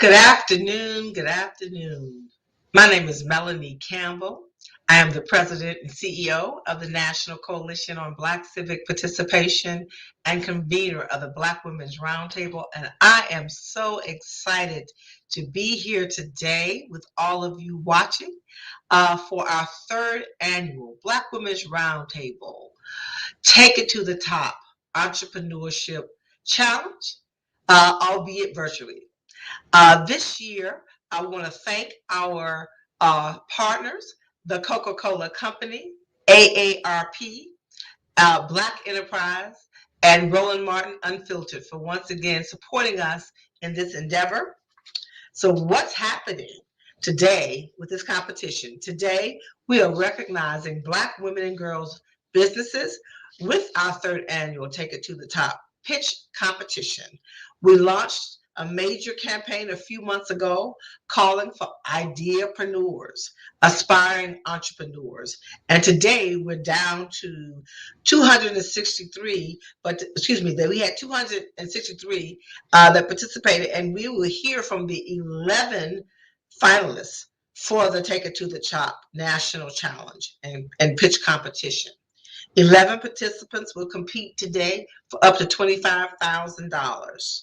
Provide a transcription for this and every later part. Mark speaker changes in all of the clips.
Speaker 1: Good afternoon. Good afternoon. My name is Melanie Campbell. I am the president and CEO of the National Coalition on Black Civic Participation and convener of the Black Women's Roundtable. And I am so excited to be here today with all of you watching for our third annual Black Women's Roundtable. Take it to the top Entrepreneurship Challenge, albeit virtually. This year, I want to thank our partners, the Coca-Cola Company, AARP, Black Enterprise, and Roland Martin Unfiltered for once again supporting us in this endeavor. So what's happening today with this competition? Today, we are recognizing Black women and girls businesses with our third annual Take It to the Top pitch competition. We launched a major campaign a few months ago calling for ideapreneurs, aspiring entrepreneurs. And today we're down to 263, we had 263 that participated, and we will hear from the 11 finalists for the Take It to the Top National Challenge and pitch competition. 11 participants will compete today for up to $25,000.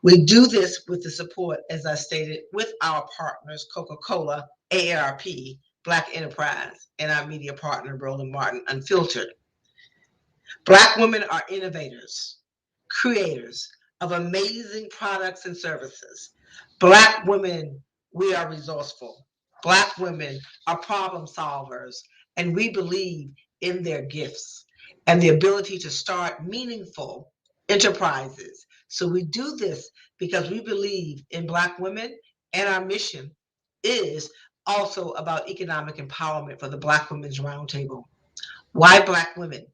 Speaker 1: We do this with the support, as I stated, with our partners, Coca-Cola, AARP, Black Enterprise, and our media partner, Roland Martin Unfiltered. Black women are innovators, creators of amazing products and services. Black women, we are resourceful. Black women are problem solvers, and we believe in their gifts and the ability to start meaningful enterprises. So we do this because we believe in Black women, and our mission is also about economic empowerment for the Black Women's Roundtable. Why Black women?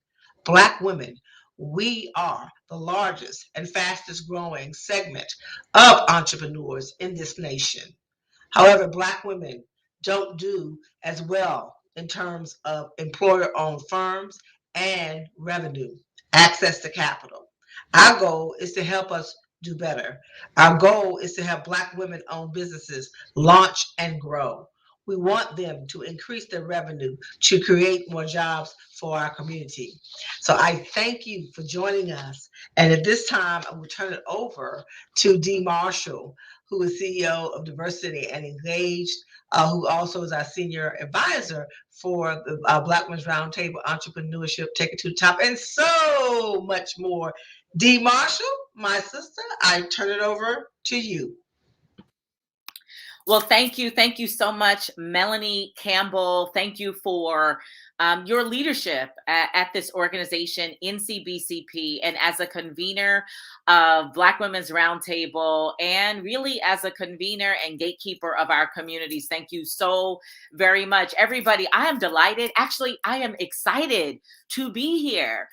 Speaker 1: Black women, we are the largest and fastest growing segment of entrepreneurs in this nation. However, Black women don't do as well in terms of employer-owned firms and revenue, access to capital. Our goal is to help us do better. Our goal is to help Black women-owned businesses launch and grow. We want them to increase their revenue to create more jobs for our community. So I thank you for joining us. And at this time, I will turn it over to Dee Marshall, who is CEO of Diversity and Engaged, who also is our senior advisor for the Black Women's Roundtable, Entrepreneurship, Take It to the Top, and so much more. Dee Marshall, my sister, I turn it over to you.
Speaker 2: Well, thank you. Thank you so much, Melanie Campbell. Thank you for your leadership at this organization, NCBCP, and as a convener of Black Women's Roundtable, and really as a convener and gatekeeper of our communities. Thank you so very much. Everybody, I am delighted. Actually, I am excited to be here.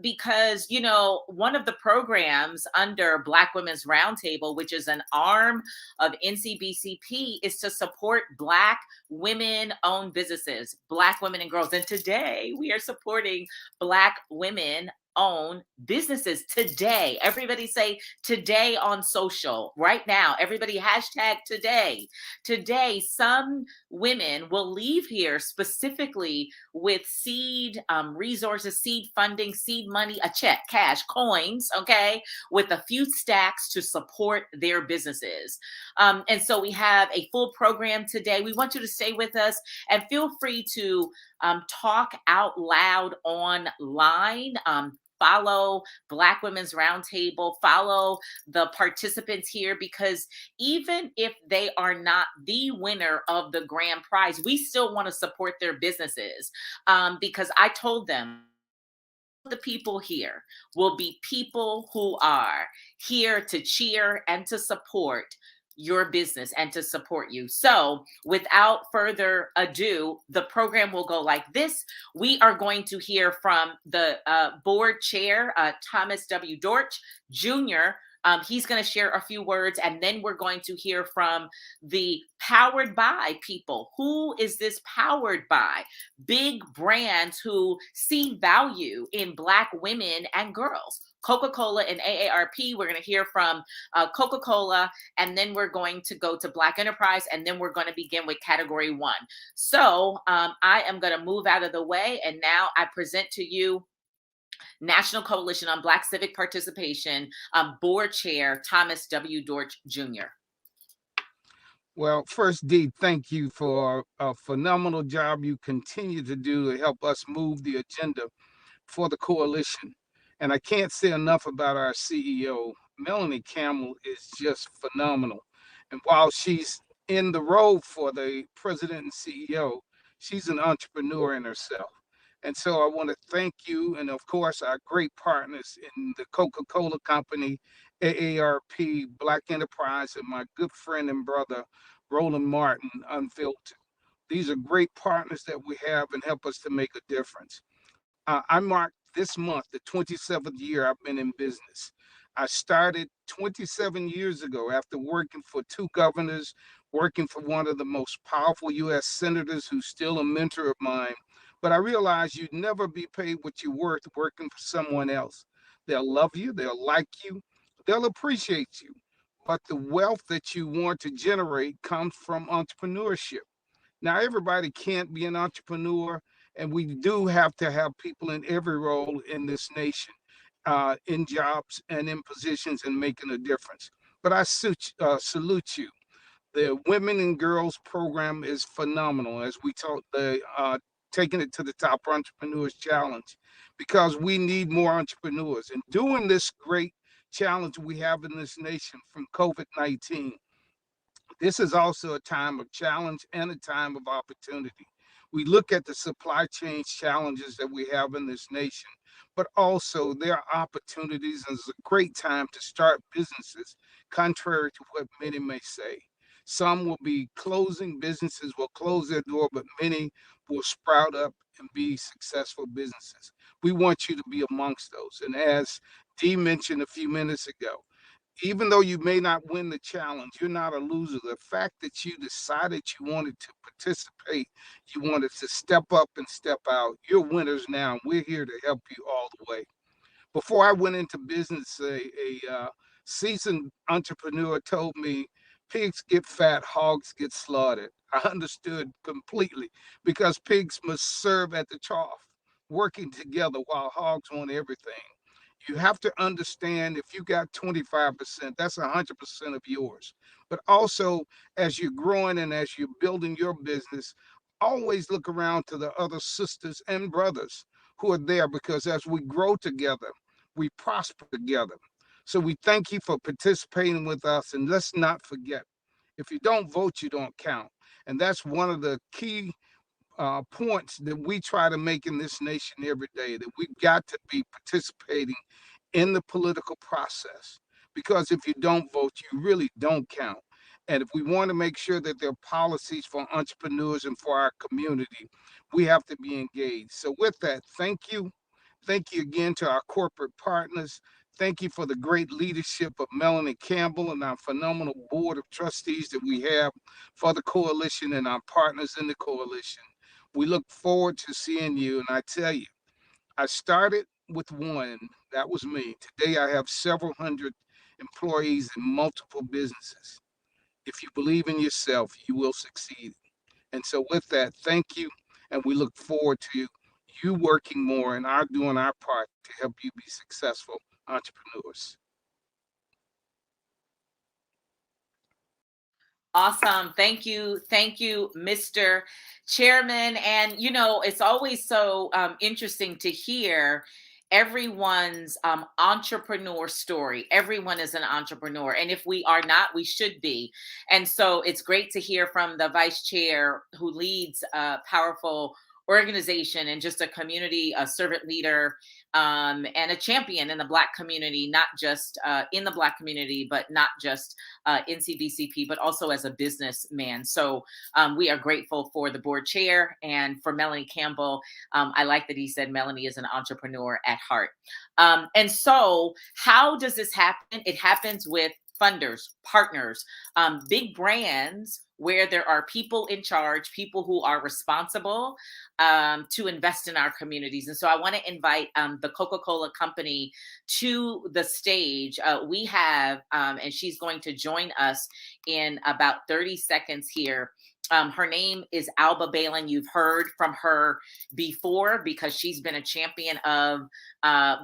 Speaker 2: Because, you know, one of the programs under Black Women's Roundtable, which is an arm of NCBCP, is to support Black women-owned businesses, Black women and girls. And today we are supporting Black women own businesses today. Everybody say today on social right now. Everybody hashtag today. Today, some women will leave here specifically with seed resources, seed funding, seed money, a check, cash, coins, okay, with a few stacks to support their businesses. And so we have a full program today. We want you to stay with us and feel free to talk out loud online. Follow Black Women's Roundtable, follow the participants here, because even if they are not the winner of the grand prize, we still want to support their businesses, because I told them the people here will be people who are here to cheer and to support your business and to support you. So without further ado, the program will go like this. We are going to hear from the board chair, Thomas W. Dortch Jr., He's going to share a few words, and then we're going to hear from the powered by people. Who is this powered by? Big brands who see value in Black women and girls. Coca-Cola and AARP. We're going to hear from Coca-Cola, and then we're going to go to Black Enterprise, and then we're going to begin with Category 1. So I am going to move out of the way, and now I present to you National Coalition on Black Civic Participation Board Chair Thomas W. Dortch Jr.
Speaker 3: Well, first, Dee, thank you for a phenomenal job you continue to do to help us move the agenda for the coalition. And I can't say enough about our CEO. Melanie Campbell is just phenomenal. And while she's in the role for the president and CEO, she's an entrepreneur in herself. And so I want to thank you, and of course, our great partners in the Coca-Cola Company, AARP, Black Enterprise, and my good friend and brother, Roland Martin, Unfiltered. These are great partners that we have and help us to make a difference. I marked this month the 27th year I've been in business. I started 27 years ago after working for two governors, working for one of the most powerful U.S. senators who's still a mentor of mine. But I realized you'd never be paid what you're worth working for someone else. They'll love you, they'll like you, they'll appreciate you. But the wealth that you want to generate comes from entrepreneurship. Now, everybody can't be an entrepreneur, and we do have to have people in every role in this nation, in jobs and in positions and making a difference. But I salute you. The Women and Girls program is phenomenal, as we talk the taking it to the top entrepreneurs challenge, because we need more entrepreneurs. And doing this great challenge we have in this nation from COVID-19, this is also a time of challenge and a time of opportunity. We look at the supply chain challenges that we have in this nation, but also there are opportunities, and it's a great time to start businesses, contrary to what many may say. Some will be closing, businesses will close their door, but many will sprout up and be successful businesses. We want you to be amongst those. And as Dee mentioned a few minutes ago, even though you may not win the challenge, you're not a loser. The fact that you decided you wanted to participate, you wanted to step up and step out, you're winners now. And we're here to help you all the way. Before I went into business, a seasoned entrepreneur told me pigs get fat, hogs get slaughtered. I understood completely, because pigs must serve at the trough, working together while hogs want everything. You have to understand, if you got 25%, that's 100% of yours. But also, as you're growing and as you're building your business, always look around to the other sisters and brothers who are there, because as we grow together, we prosper together. So we thank you for participating with us. And let's not forget, if you don't vote, you don't count. And that's one of the key points that we try to make in this nation every day, that we've got to be participating in the political process. Because if you don't vote, you really don't count. And if we want to make sure that there are policies for entrepreneurs and for our community, we have to be engaged. So with that, thank you. Thank you again to our corporate partners. Thank you for the great leadership of Melanie Campbell and our phenomenal board of trustees that we have for the coalition and our partners in the coalition. We look forward to seeing you. And I tell you, I started with one, that was me. Today I have several hundred employees in multiple businesses. If you believe in yourself, you will succeed. And so with that, thank you. And we look forward to you working more and our doing our part to help you be successful entrepreneurs.
Speaker 2: Awesome. Thank you. Thank you, Mr. Chairman. And, you know, it's always so interesting to hear everyone's entrepreneur story. Everyone is an entrepreneur. And if we are not, we should be. And so it's great to hear from the vice chair who leads a powerful organization and just a community, a servant leader and a champion in the Black community, not just in the Black community, but not just in CBCP, but also as a businessman. So we are grateful for the board chair and for Melanie Campbell. I like that he said Melanie is an entrepreneur at heart. And so how does this happen? It happens with funders, partners, big brands where there are people in charge, people who are responsible to invest in our communities. And so I want to invite the Coca-Cola company to the stage. We have, and she's going to join us in about 30 seconds here. Her name is Alba Balin. You've heard from her before because she's been a champion of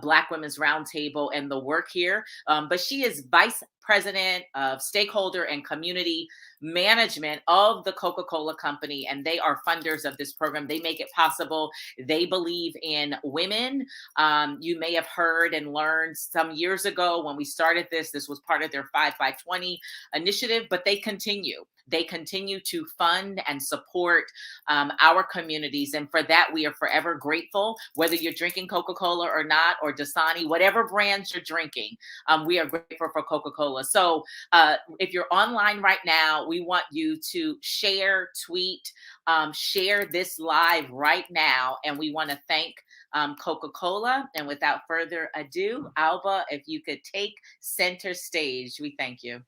Speaker 2: Black Women's Roundtable and the work here. But she is Vice President of Stakeholder and Community Management of the Coca-Cola Company, and they are funders of this program. They make it possible. They believe in women. You may have heard and learned some years ago when we started this was part of their 5 by 20 initiative, but they continue. They continue to fund and support our communities. And for that, we are forever grateful, whether you're drinking Coca-Cola or not, or Dasani, whatever brands you're drinking, we are grateful for Coca-Cola. So if you're online right now, we want you to share, tweet, share this live right now. And we want to thank Coca-Cola. And without further ado, Alba, if you could take center stage, we thank you.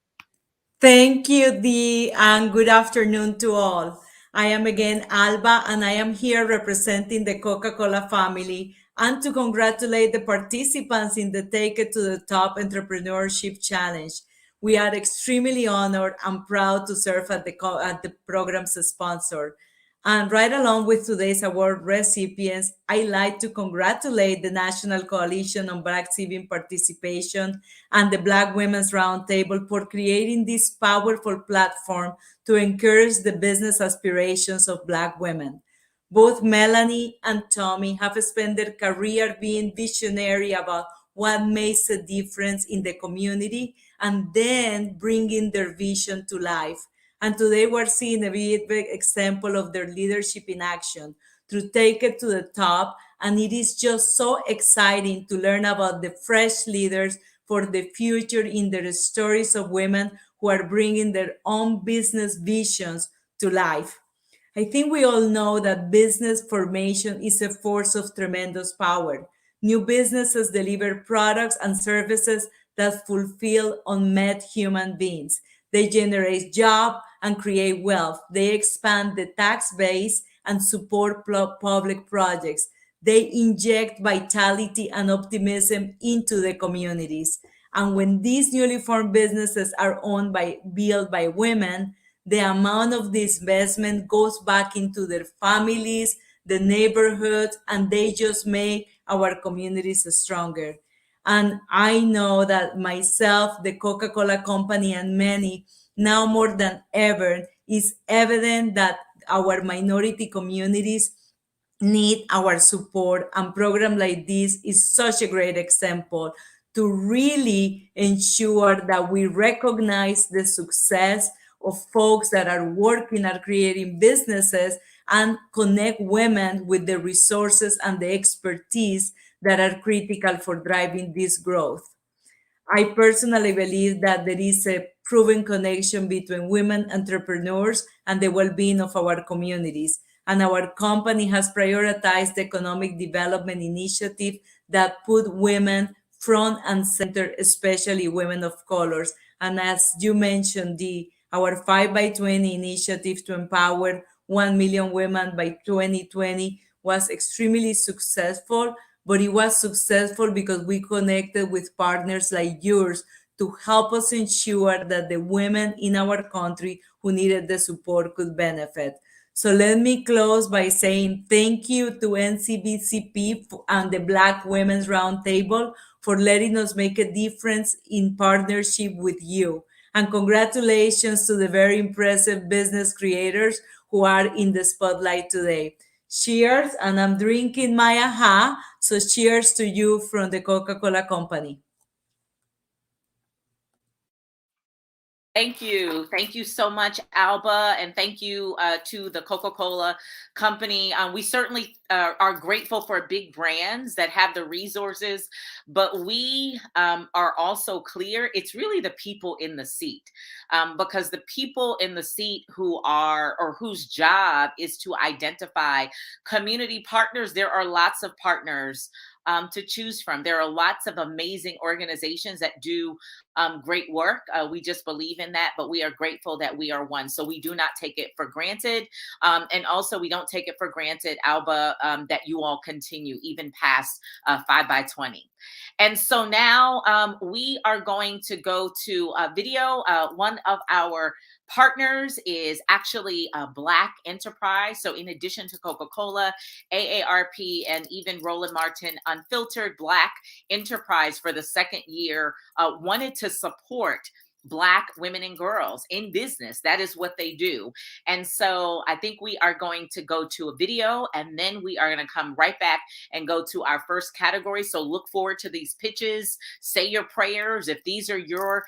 Speaker 4: Thank you, Dee, and good afternoon to all. I am again Alba, and I am here representing the Coca-Cola family and to congratulate the participants in the Take It to the Top Entrepreneurship Challenge. We are extremely honored and proud to serve at the program's sponsor. And right along with today's award recipients, I'd like to congratulate the National Coalition on Black Civic Participation and the Black Women's Roundtable for creating this powerful platform to encourage the business aspirations of Black women. Both Melanie and Tommy have spent their career being visionary about what makes a difference in the community and then bringing their vision to life. And today we're seeing a big example of their leadership in action to take it to the top. And it is just so exciting to learn about the fresh leaders for the future in their stories of women who are bringing their own business visions to life. I think we all know that business formation is a force of tremendous power. New businesses deliver products and services that fulfill unmet human beings. They generate jobs and create wealth. They expand the tax base and support public projects. They inject vitality and optimism into the communities. And when these newly formed businesses are built by women, the amount of this investment goes back into their families, the neighborhoods, and they just make our communities stronger. And I know that myself, the Coca-Cola Company, and many, now more than ever, is evident that our minority communities need our support, and program like this is such a great example to really ensure that we recognize the success of folks that are working at creating businesses and connect women with the resources and the expertise that are critical for driving this growth. I personally believe that there is a proven connection between women entrepreneurs and the well-being of our communities. And our company has prioritized economic development initiatives that put women front and center, especially women of colors. And as you mentioned, our 5 by 20 initiative to empower 1 million women by 2020 was extremely successful, but it was successful because we connected with partners like yours to help us ensure that the women in our country who needed the support could benefit. So let me close by saying thank you to NCBCP and the Black Women's Roundtable for letting us make a difference in partnership with you. And congratulations to the very impressive business creators who are in the spotlight today. Cheers, and I'm drinking my AHA, so cheers to you from the Coca-Cola Company.
Speaker 2: Thank you. Thank you so much, Alba. And thank you to the Coca-Cola company. We certainly are grateful for big brands that have the resources, but we are also clear it's really the people in the seat, because the people in the seat who are, or whose job is to identify community partners. There are lots of partners to choose from. There are lots of amazing organizations that do great work. We just believe in that, but we are grateful that we are one. So we do not take it for granted. And also, we don't take it for granted, Alba, that you all continue even past 5 by 20. And so now we are going to go to a video. One of our partners is actually a Black enterprise. So in addition to Coca-Cola, AARP, and even Roland Martin Unfiltered, Black enterprise for the second year wanted to support Black women and girls in business. That is what they do. And so I think we are going to go to a video, and then we are going to come right back and go to our first category. So look forward to these pitches. Say your prayers. If these are your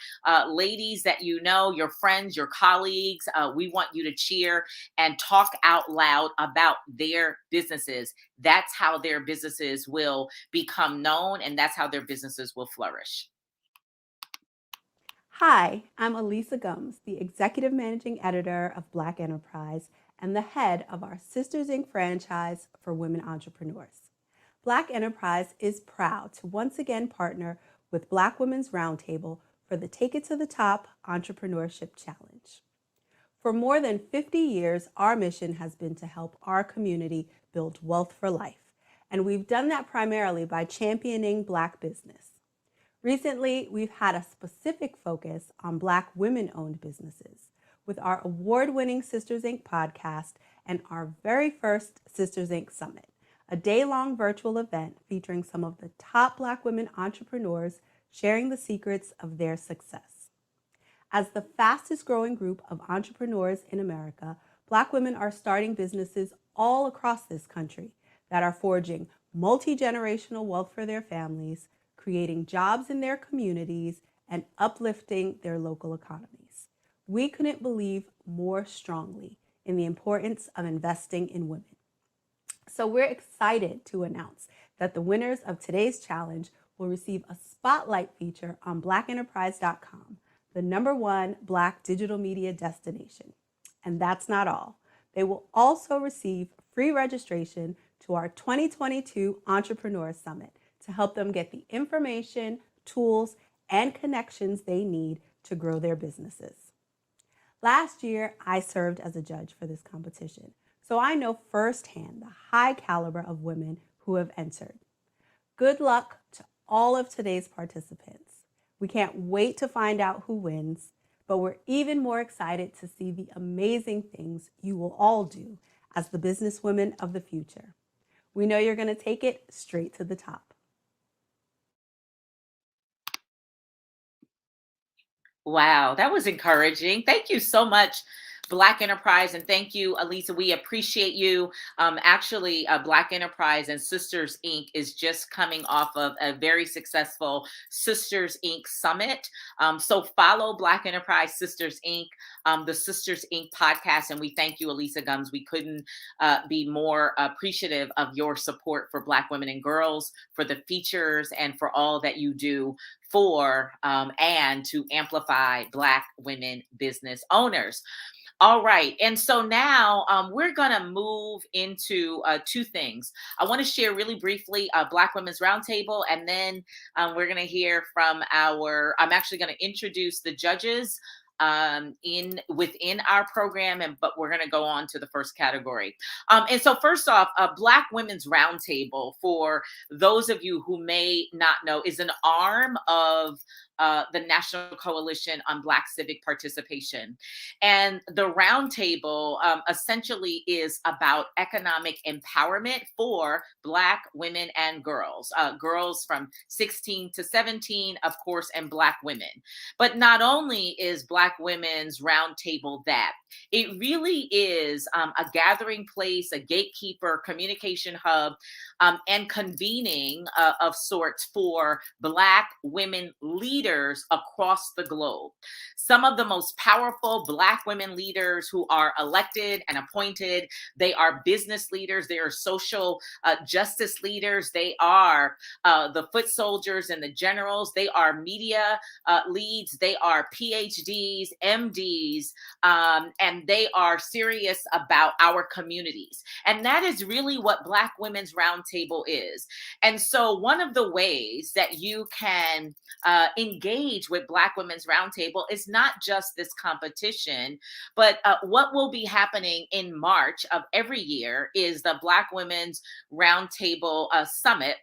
Speaker 2: ladies that you know, your friends, your colleagues, we want you to cheer and talk out loud about their businesses. That's how their businesses will become known, and that's how their businesses will flourish.
Speaker 5: Hi, I'm Elisa Gums, the Executive Managing Editor of Black Enterprise and the head of our Sisters Inc. franchise for women entrepreneurs. Black Enterprise is proud to once again partner with Black Women's Roundtable for the Take It to the Top Entrepreneurship Challenge. For more than 50 years, our mission has been to help our community build wealth for life, and we've done that primarily by championing Black business. Recently, we've had a specific focus on Black women-owned businesses with our award-winning Sisters Inc. podcast and our very first Sisters Inc. Summit, a day-long virtual event featuring some of the top Black women entrepreneurs sharing the secrets of their success. As the fastest-growing group of entrepreneurs in America, Black women are starting businesses all across this country that are forging multi-generational wealth for their families, creating jobs in their communities, and uplifting their local economies. We couldn't believe more strongly in the importance of investing in women. So we're excited to announce that the winners of today's challenge will receive a spotlight feature on blackenterprise.com, the #1 Black digital media destination. And that's not all. They will also receive free registration to our 2022 Entrepreneur Summit, to help them get the information, tools, and connections they need to grow their businesses. Last year, I served as a judge for this competition, so I know firsthand the high caliber of women who have entered. Good luck to all of today's participants. We can't wait to find out who wins, but we're even more excited to see the amazing things you will all do as the businesswomen of the future. We know you're going to take it straight to the top.
Speaker 2: Wow, that was encouraging. Thank you so much, Black Enterprise, and thank you, Elisa. We appreciate you. Actually, Black Enterprise and Sisters Inc. is just coming off of a very successful Sisters Inc. Summit. So follow Black Enterprise, Sisters Inc., the Sisters Inc. podcast, and we thank you, Elisa Gums. We couldn't be more appreciative of your support for Black women and girls, for the features, and for all that you do for and to amplify Black women business owners. All right. And so now we're going to move into two things. I want to share really briefly Black Women's Roundtable, and then we're going to hear from I'm actually going to introduce the judges within our program, but we're going to go on to the first category. And so first off, Black Women's Roundtable, for those of you who may not know, is an arm of the National Coalition on Black Civic Participation. And the roundtable essentially is about economic empowerment for Black women and girls, girls from 16 to 17, of course, and Black women. But not only is Black Women's Roundtable that, it really is a gathering place, a gatekeeper, communication hub and convening of sorts for Black women leaders across the globe. Some of the most powerful Black women leaders who are elected and appointed, they are business leaders, they are social justice leaders, they are the foot soldiers and the generals, they are media leads, they are PhDs, MDs, and they are serious about our communities. And that is really what Black Women's Roundtable is. And so one of the ways that you can engage with Black Women's Roundtable is not just this competition, but what will be happening in March of every year is the Black Women's Roundtable Summit,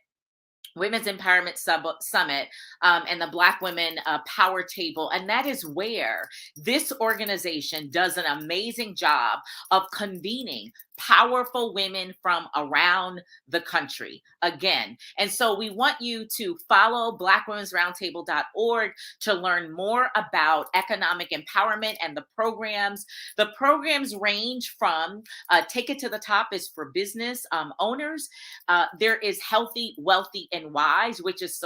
Speaker 2: Women's Empowerment Summit, and the Black Women Power Table. And that is where this organization does an amazing job of convening powerful women from around the country again. And so we want you to follow blackwomensroundtable.org to learn more about economic empowerment and the programs. The programs range from Take It to the Top is for business owners. There is Healthy, Wealthy, and Wise, which is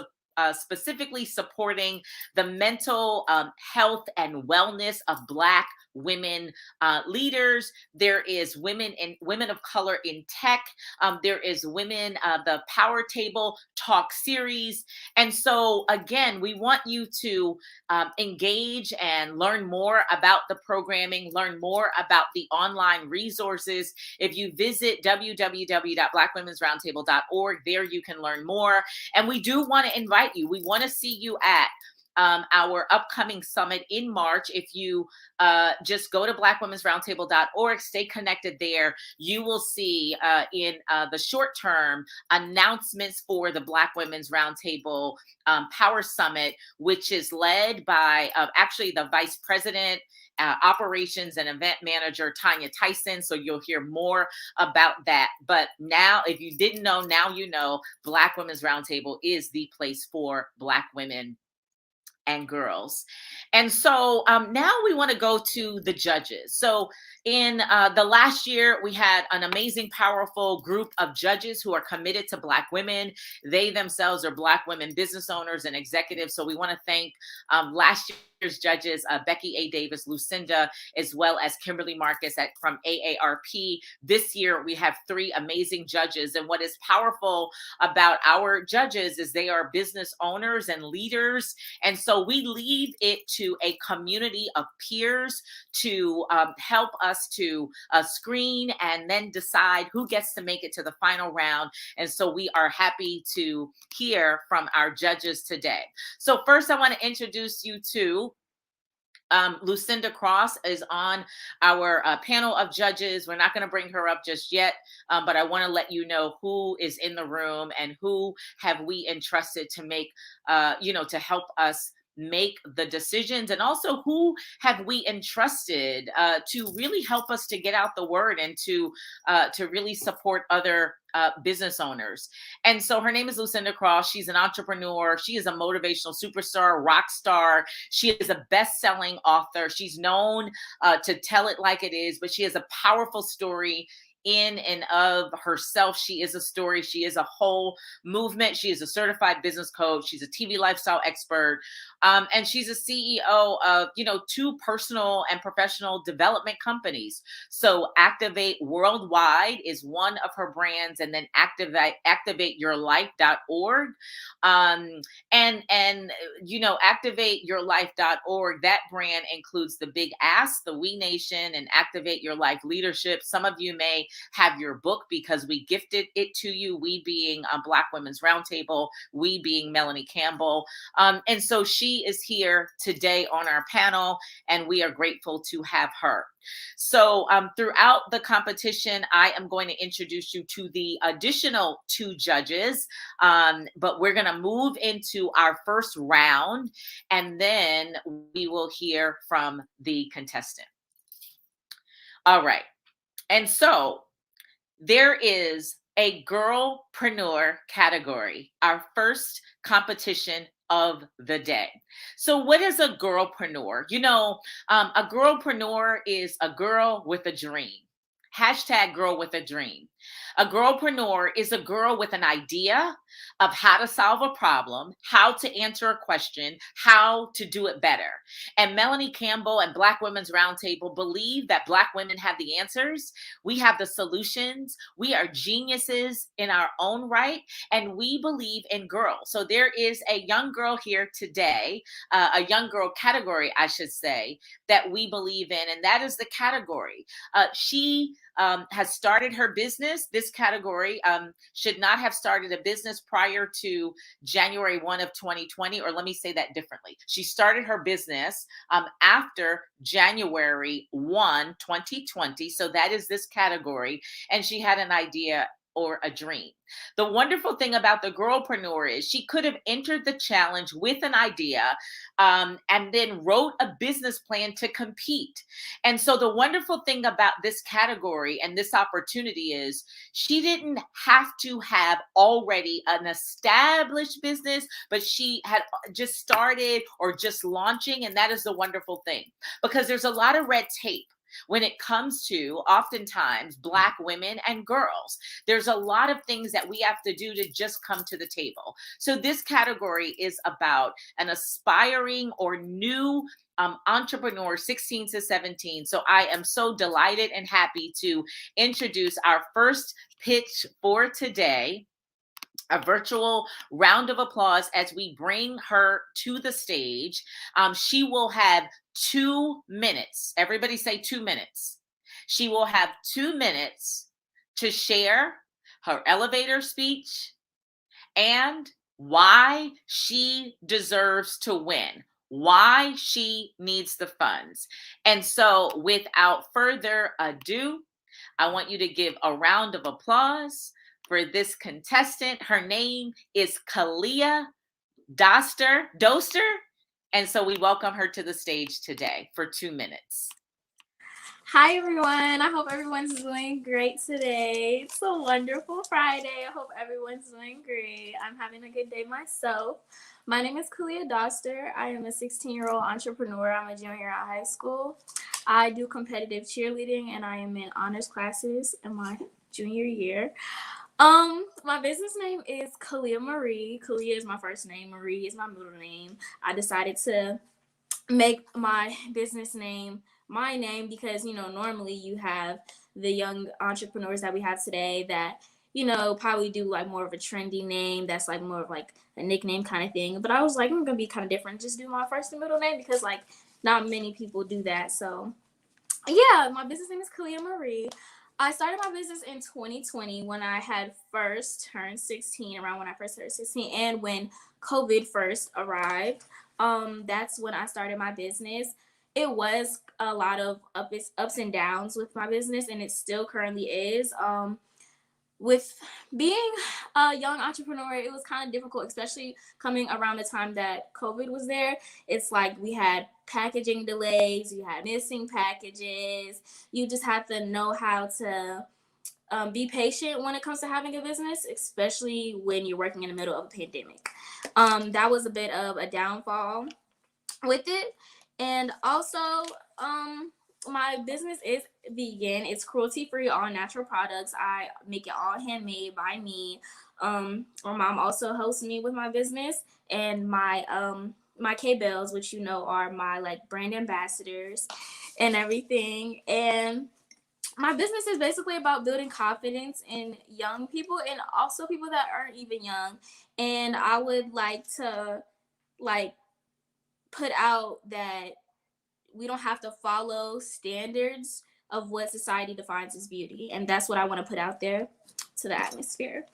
Speaker 2: specifically supporting the mental health and wellness of Black women leaders. There is women of color in tech. There is women, the Power Table Talk series. And so again, we want you to engage and learn more about the programming, learn more about the online resources. If you visit www.blackwomensroundtable.org, there you can learn more. And we do want to invite you. We want to see you at our upcoming summit in March. If you just go to blackwomensroundtable.org, stay connected there, you will see in the short term announcements for the Black Women's Roundtable Power Summit, which is led by actually the Vice President, Operations and Event Manager, Tanya Tyson. So you'll hear more about that. But now, if you didn't know, now you know, Black Women's Roundtable is the place for Black women and girls. And so now we want to go to the judges. So in the last year, we had an amazing, powerful group of judges who are committed to Black women. They themselves are Black women business owners and executives. So we want to thank last year's judges, Becky A. Davis, Lucinda, as well as Kimberly Marcus from AARP. This year, we have 3 amazing judges. And what is powerful about our judges is they are business owners and leaders. And so we leave it to a community of peers to help us to screen and then decide who gets to make it to the final round. And so we are happy to hear from our judges today. So first, I want to introduce you to Lucinda Cross is on our panel of judges. We're not going to bring her up just yet, but I want to let you know who is in the room and who have we entrusted to make, to help us make the decisions, and also who have we entrusted to really help us to get out the word and to really support other business owners. And so her name is Lucinda Cross. She's an entrepreneur. She is a motivational superstar, rock star. She is a best-selling author. She's known to tell it like it is, but she has a powerful story in and of herself. She is a story. She is a whole movement. She is a certified business coach. She's a TV lifestyle expert. And she's a CEO of, 2 personal and professional development companies. So Activate Worldwide is one of her brands, and then activateyourlife.org. Activateyourlife.org, that brand includes the Big Ask, the We Nation, and Activate Your Life Leadership. Some of you may have your book because we gifted it to you, we being Black Women's Roundtable, we being Melanie Campbell. And so she is here today on our panel, and we are grateful to have her. So throughout the competition, I am going to introduce you to the additional 2 judges, but we're going to move into our first round, and then we will hear from the contestant. All right. And so there is a Girlpreneur category, our first competition of the day. So what is a girlpreneur? A girlpreneur is a girl with a dream. #girl with a dream. A girlpreneur is a girl with an idea of how to solve a problem, how to answer a question, how to do it better. And Melanie Campbell and Black Women's Roundtable believe that Black women have the answers. We have the solutions. We are geniuses in our own right, and we believe in girls. So there is a young girl here today, a young girl category, I should say, that we believe in, and that is the category. She has started her business. This category should not have started a business prior to January 1 of 2020, or let me say that differently. She started her business after January 1, 2020. So that is this category. And she had an idea or a dream. The wonderful thing about the girlpreneur is she could have entered the challenge with an idea and then wrote a business plan to compete. And so the wonderful thing about this category and this opportunity is she didn't have to have already an established business, but she had just started or just launching. And that is the wonderful thing, because there's a lot of red tape when it comes to oftentimes Black women and girls. There's a lot of things that we have to do to just come to the table. So this category is about an aspiring or new entrepreneur 16 to 17. So I am so delighted and happy to introduce our first pitch for today. A virtual round of applause as we bring her to the stage. She will have 2 minutes. Everybody say 2 minutes. She will have 2 minutes to share her elevator speech and why she deserves to win, why she needs the funds. And so without further ado, I want you to give a round of applause for this contestant. Her name is Kalia Doster. And so we welcome her to the stage today for 2 minutes.
Speaker 6: Hi, everyone. I hope everyone's doing great today. It's a wonderful Friday. I hope everyone's doing great. I'm having a good day myself. My name is Kalia Doster. I am a 16-year-old entrepreneur. I'm a junior at high school. I do competitive cheerleading, and I am in honors classes in my junior year. My business name is Kalia Marie. Kalia is my first name. Marie is my middle name. I decided to make my business name my name because, normally you have the young entrepreneurs that we have today that, probably do like more of a trendy name that's like more of like a nickname kind of thing. But I was like, I'm going to be kind of different. Just do my first and middle name because like not many people do that. So yeah, my business name is Kalia Marie. I started my business in 2020 when I had first turned 16, around when I first turned 16, and when COVID first arrived. That's when I started my business. It was a lot of ups and downs with my business, and it still currently is. With being a young entrepreneur, it was kind of difficult, especially coming around the time that COVID was there. It's like we had packaging delays, you had missing packages. You just have to know how to be patient when it comes to having a business, especially when you're working in the middle of a pandemic. That was a bit of a downfall with it. And also, my business is vegan. It's cruelty-free, all natural products. I make it all handmade by me. My mom also hosts me with my business, and my K-Bells, which are my like brand ambassadors and everything. And my business is basically about building confidence in young people and also people that aren't even young. And I would like to put out that we don't have to follow standards of what society defines as beauty. And that's what I want to put out there to the atmosphere.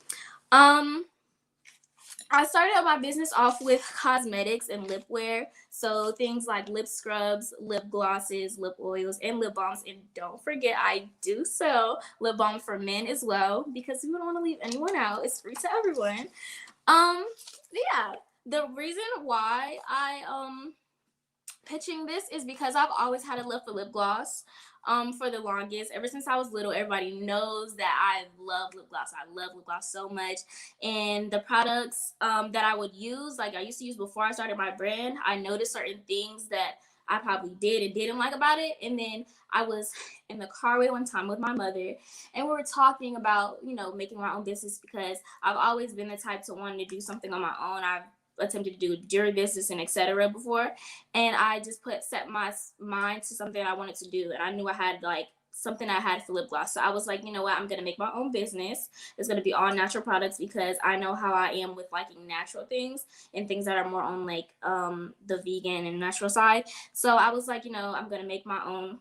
Speaker 6: I started my business off with cosmetics and lip wear. So things like lip scrubs, lip glosses, lip oils, and lip balms. And don't forget, I do sell lip balm for men as well, because we don't want to leave anyone out. It's free to everyone. Yeah, the reason why I pitching this is because I've always had a love for lip gloss. For the longest, ever since I was little, everybody knows that I love lip gloss. I love lip gloss so much. And the products that I would use, like I used to use before I started my brand, I noticed certain things that I probably did and didn't like about it. And then I was in the car with one time with my mother, and we were talking about, you know, making my own business, because I've always been the type to want to do something on my own. I've attempted to do jury business and etc. before, and I just set my mind to something I wanted to do, and I knew I had like something I had for lip gloss. So I was like, you know what, I'm gonna make my own business. It's gonna be all natural products, because I know how I am with liking natural things and things that are more on like the vegan and natural side. So I was like, you know, I'm gonna make my own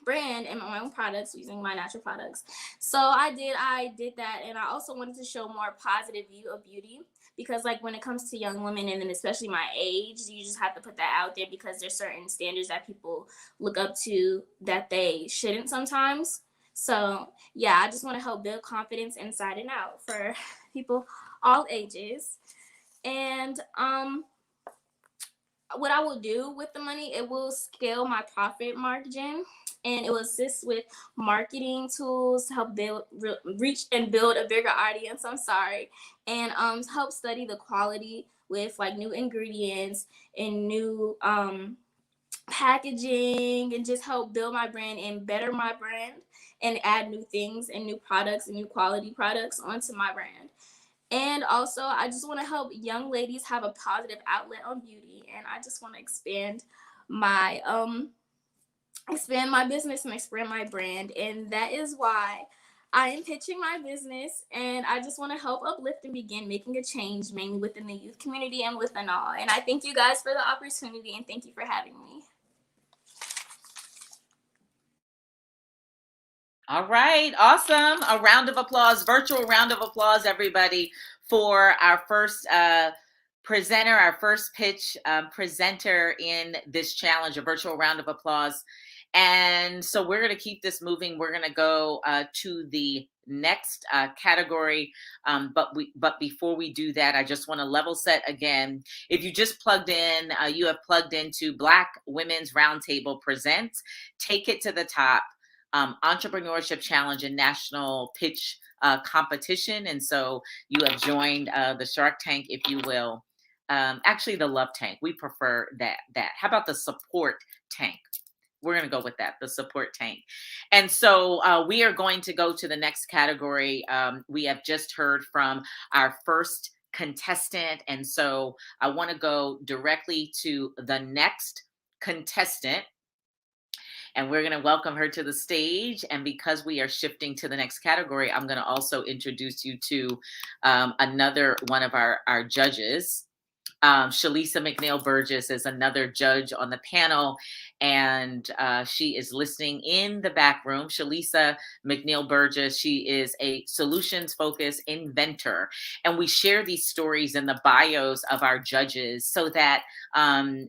Speaker 6: brand and my own products using my natural products. So I did that, and I also wanted to show more positive view of beauty, because like when it comes to young women, and then especially my age, you just have to put that out there, because there's certain standards that people look up to that they shouldn't sometimes. So yeah, I just want to help build confidence inside and out for people all ages. And what I will do with the money, it will scale my profit margin, and it will assist with marketing tools to help reach and build a bigger audience. I'm sorry. And help study the quality with like new ingredients and new packaging, and just help build my brand and better my brand, and add new things and new products and new quality products onto my brand. And also, I just want to help young ladies have a positive outlet on beauty, and I just want to expand my business and expand my brand, and that is why I am pitching my business. And I just want to help uplift and begin making a change, mainly within the youth community and within all. And I thank you guys for the opportunity, and thank you for having me.
Speaker 2: All right, awesome. A round of applause, virtual round of applause, everybody, for our first presenter, our first pitch presenter in this challenge, a virtual round of applause. And so we're going to keep this moving. We're going to go to the next category. But before we do that, I just want to level set again. If you just plugged in, you have plugged into Black Women's Roundtable Presents Take It to the Top, Entrepreneurship Challenge and National Pitch Competition. And so you have joined the Shark Tank, if you will. Actually, the Love Tank. We prefer that. How about the Support Tank? We're going to go with that, the Support Tank. And so we are going to go to the next category. We have just heard from our first contestant. And so I want to go directly to the next contestant. And we're going to welcome her to the stage. And because we are shifting to the next category, I'm going to also introduce you to another one of our judges. Shalisa McNeil Burgess is another judge on the panel, and she is listening in the back room. Shalisa McNeil Burgess, she is a solutions-focused inventor, and we share these stories in the bios of our judges so that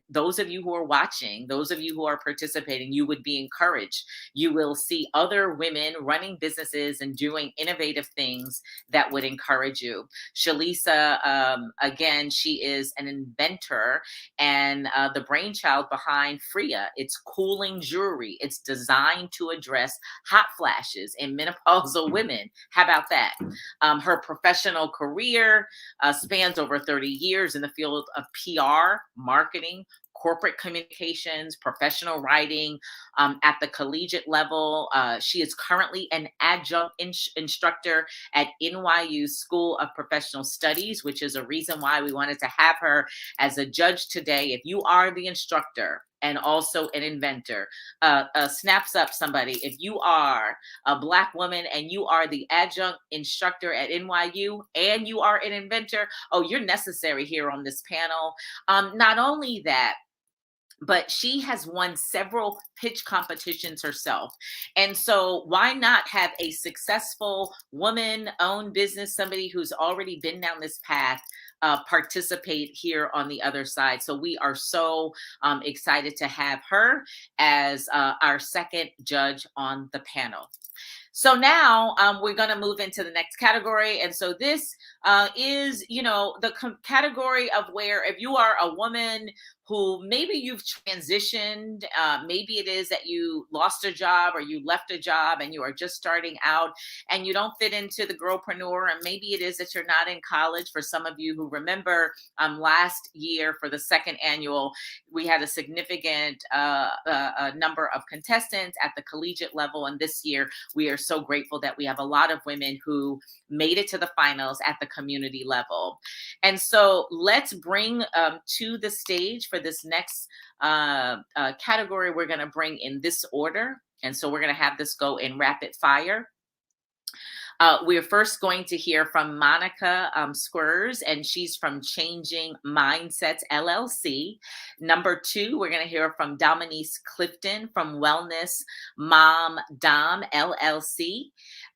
Speaker 2: those of you who are watching, those of you who are participating, you would be encouraged. You will see other women running businesses and doing innovative things that would encourage you. Shalisa, again, she is an inventor and the brainchild behind Freya. It's cooling jewelry. It's designed to address hot flashes in menopausal women. How about that? Her professional career spans over 30 years in the field of PR, marketing, corporate communications, professional writing at the collegiate level. She is currently an adjunct instructor at NYU School of Professional Studies, which is a reason why we wanted to have her as a judge today. If you are the instructor and also an inventor, snaps up somebody. If you are a Black woman and you are the adjunct instructor at NYU and you are an inventor, oh, you're necessary here on this panel. Not only that, but she has won several pitch competitions herself. And so why not have a successful woman-owned business, somebody who's already been down this path, participate here on the other side. So we are so excited to have her as our second judge on the panel. So now we're going to move into the next category. And so this is, the category of where if you are a woman who maybe you've transitioned, maybe it is that you lost a job or you left a job and you are just starting out and you don't fit into the Girlpreneur, and maybe it is that you're not in college. For some of you who remember last year for the second annual, we had a significant number of contestants at the collegiate level, and this year we are so grateful that we have a lot of women who made it to the finals at the community level. And so let's bring to the stage for this next category, we're going to bring in this order. And so we're going to have this go in rapid fire. We're first going to hear from Monica Squires, and she's from Changing Mindsets LLC. Number 2, we're going to hear from Dominique Clifton from Wellness Mom Dom LLC.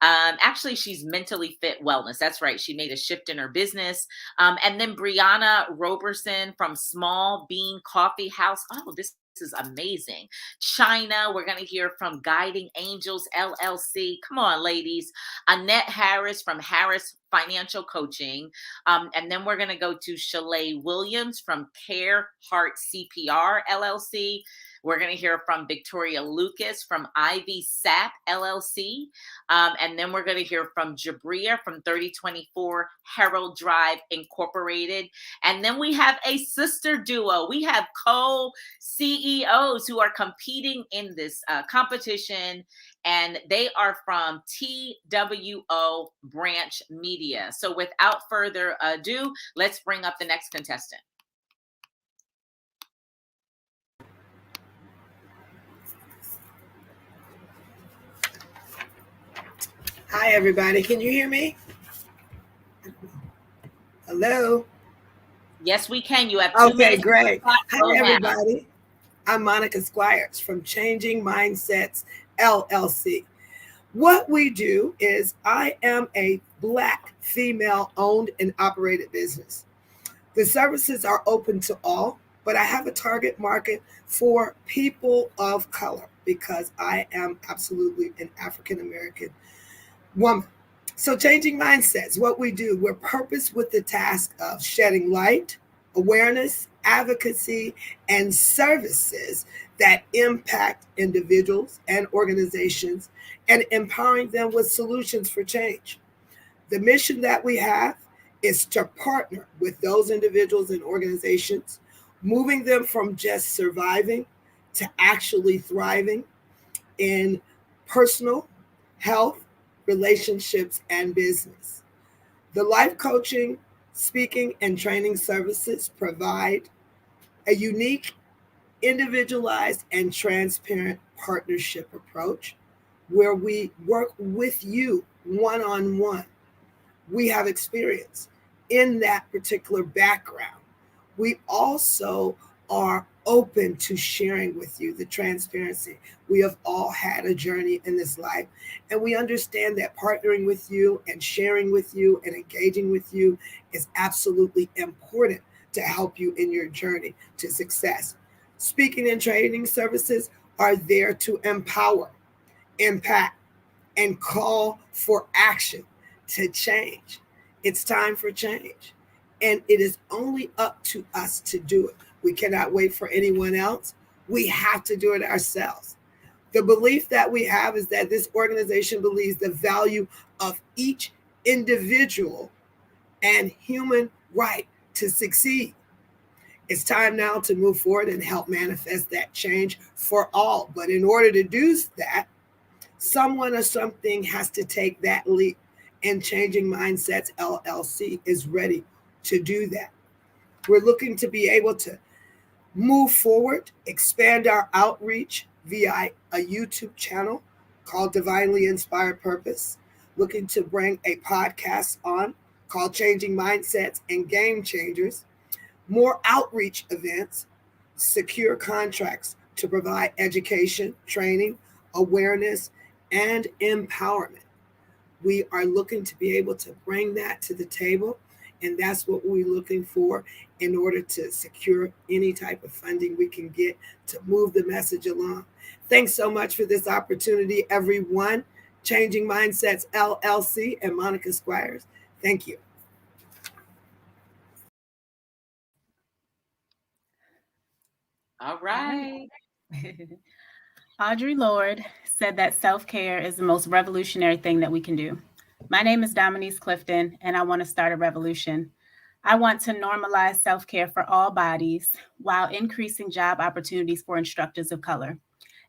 Speaker 2: Actually, she's Mentally Fit Wellness. That's right. She made a shift in her business. And then Brianna Roberson from Small Bean Coffee House. Oh, this is amazing. China, we're going to hear from Guiding Angels LLC. Come on, ladies. Annette Harris from Harris Financial Coaching. And then we're going to go to Shalay Williams from Care Heart CPR LLC. We're going to hear from Victoria Lucas from Ivy Sap LLC. And then we're going to hear from Jabria from 3024 Herald Drive Incorporated. And then we have a sister duo. We have co-CEOs who are competing in this competition, and they are from TWO Branch Media. So without further ado, let's bring up the next contestant.
Speaker 7: Hi, everybody. Can you hear me? Hello?
Speaker 2: Yes, we can. You have 2 minutes.
Speaker 7: Okay, great. Hi, everybody. I'm Monica Squires from Changing Mindsets LLC. What we do is I am a Black female-owned and operated business. The services are open to all, but I have a target market for people of color because I am absolutely an African-American woman. So Changing Mindsets, what we do, we're purposed with the task of shedding light, awareness, advocacy, and services that impact individuals and organizations and empowering them with solutions for change. The mission that we have is to partner with those individuals and organizations, moving them from just surviving to actually thriving in personal, health, relationships, and business. The life coaching, speaking, and training services provide a unique, individualized, and transparent partnership approach where we work with you one-on-one. We have experience in that particular background. We also are open to sharing with you the transparency. We have all had a journey in this life, and we understand that partnering with you and sharing with you and engaging with you is absolutely important to help you in your journey to success. Speaking and training services are there to empower, impact, and call for action to change. It's time for change, and it is only up to us to do it. We cannot wait for anyone else. We have to do it ourselves. The belief that we have is that this organization believes the value of each individual and human right to succeed. It's time now to move forward and help manifest that change for all. But in order to do that, someone or something has to take that leap. And Changing Mindsets LLC is ready to do that. We're looking to be able to move forward, expand our outreach via a YouTube channel called Divinely Inspired Purpose, looking to bring a podcast on called Changing Mindsets and Game Changers, more outreach events, secure contracts to provide education, training, awareness, and empowerment. We are looking to be able to bring that to the table, and that's what we're looking for in order to secure any type of funding we can get to move the message along. Thanks so much for this opportunity, everyone. Changing Mindsets LLC and Monica Squires. Thank you.
Speaker 2: All right.
Speaker 8: Audre Lorde said that self-care is the most revolutionary thing that we can do. My name is Dominique Clifton, and I want to start a revolution. I want to normalize self-care for all bodies while increasing job opportunities for instructors of color.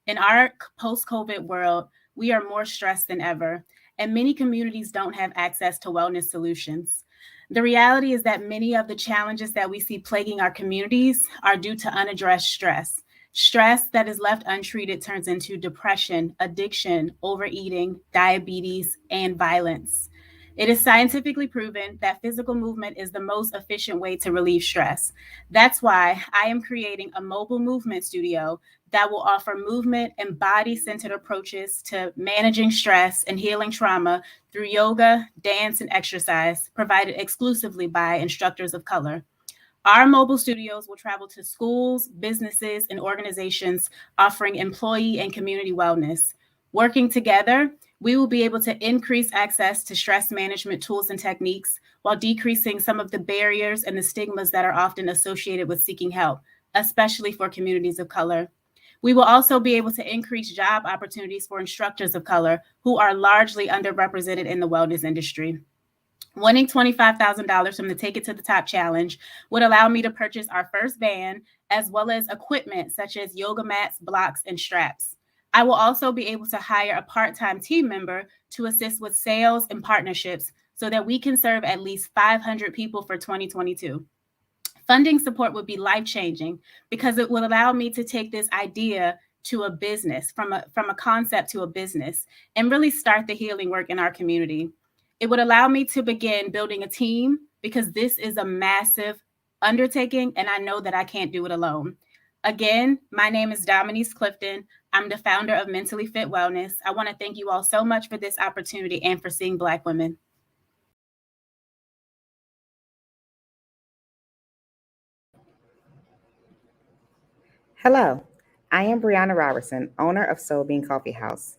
Speaker 8: In our post-COVID world, we are more stressed than ever, and many communities don't have access to wellness solutions. The reality is that many of the challenges that we see plaguing our communities are due to unaddressed stress. Stress that is left untreated turns into depression, addiction, overeating, diabetes, and violence. It is scientifically proven that physical movement is the most efficient way to relieve stress. That's why I am creating a mobile movement studio that will offer movement and body-centered approaches to managing stress and healing trauma through yoga, dance, and exercise, provided exclusively by instructors of color. Our mobile studios will travel to schools, businesses, and organizations offering employee and community wellness. Working together, we will be able to increase access to stress management tools and techniques while decreasing some of the barriers and the stigmas that are often associated with seeking help, especially for communities of color. We will also be able to increase job opportunities for instructors of color who are largely underrepresented in the wellness industry. Winning $25,000 from the Take It to the Top challenge would allow me to purchase our first van, as well as equipment such as yoga mats, blocks, and straps. I will also be able to hire a part-time team member to assist with sales and partnerships so that we can serve at least 500 people for 2022. Funding support would be life-changing because it would allow me to take this idea to a business, from a concept to a business, and really start the healing work in our community. It would allow me to begin building a team because this is a massive undertaking, and I know that I can't do it alone. Again, my name is Dominique Clifton. I'm the founder of Mentally Fit Wellness. I want to thank you all so much for this opportunity and for seeing Black women.
Speaker 9: Hello, I am Brianna Robertson, owner of Soul Bean Coffee House.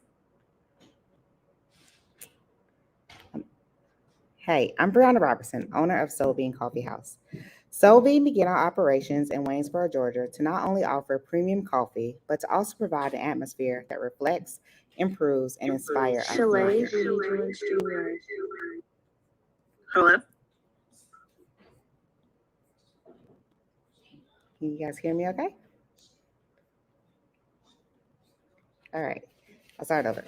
Speaker 9: Hey, I'm Brianna Robertson, owner of Soul Bean Coffee House. Soul Bean began our operations in Waynesboro, Georgia, to not only offer premium coffee, but to also provide an atmosphere that reflects, improves, and inspires our community.
Speaker 10: Hello?
Speaker 9: Can you guys hear me okay? All right, I'll start over.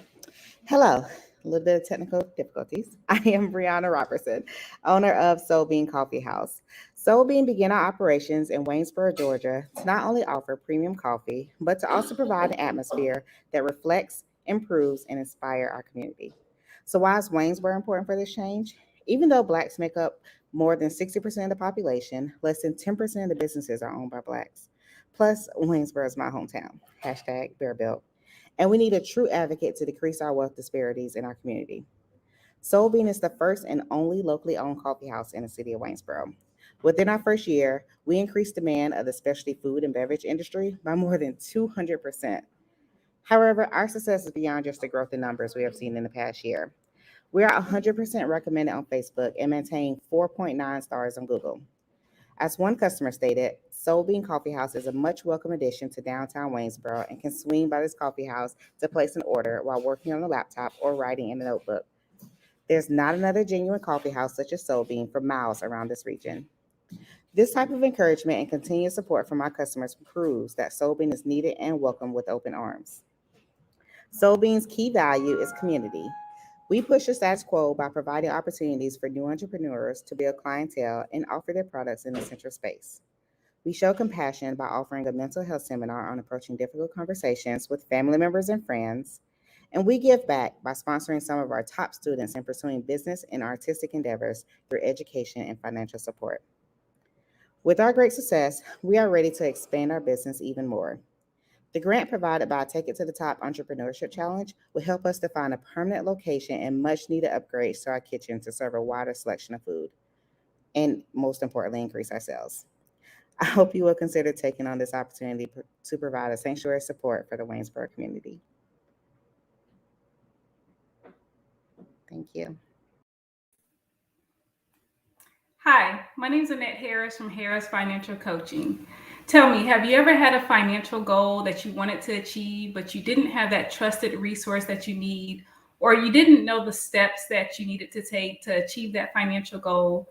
Speaker 9: Hello, a little bit of technical difficulties. I am Brianna Robertson, owner of Soul Bean Coffee House. Soul Bean began our operations in Waynesboro, Georgia, to not only offer premium coffee, but to also provide an atmosphere that reflects, improves, and inspires our community. So why is Waynesboro important for this change? Even though Blacks make up more than 60% of the population, less than 10% of the businesses are owned by Blacks. Plus, Waynesboro is my hometown. Hashtag Bear Belt. And we need a true advocate to decrease our wealth disparities in our community. Soul Bean is the first and only locally owned coffee house in the city of Waynesboro. Within our first year, we increased demand of the specialty food and beverage industry by more than 200%. However, our success is beyond just the growth in numbers we have seen in the past year. We are 100% recommended on Facebook and maintain 4.9 stars on Google. As one customer stated, Soul Bean Coffee House is a much welcome addition to downtown Waynesboro and can swing by this coffee house to place an order while working on a laptop or writing in a notebook. There's not another genuine coffee house such as Soul Bean for miles around this region. This type of encouragement and continued support from our customers proves that Soul Bean is needed and welcome with open arms. Soul Bean's key value is community. We push the status quo by providing opportunities for new entrepreneurs to build clientele and offer their products in a central space. We show compassion by offering a mental health seminar on approaching difficult conversations with family members and friends. And we give back by sponsoring some of our top students in pursuing business and artistic endeavors through education and financial support. With our great success, we are ready to expand our business even more. The grant provided by Take It to the Top Entrepreneurship Challenge will help us to find a permanent location and much needed upgrades to our kitchen to serve a wider selection of food, and most importantly, increase our sales. I hope you will consider taking on this opportunity to provide a sanctuary support for the Waynesboro community. Thank you.
Speaker 11: Hi, my name is Annette Harris from Harris Financial Coaching.
Speaker 10: Tell me, have you ever had a financial goal that you wanted to achieve, but you didn't have that trusted resource that you need, or you didn't know the steps that you needed to take to achieve that financial goal?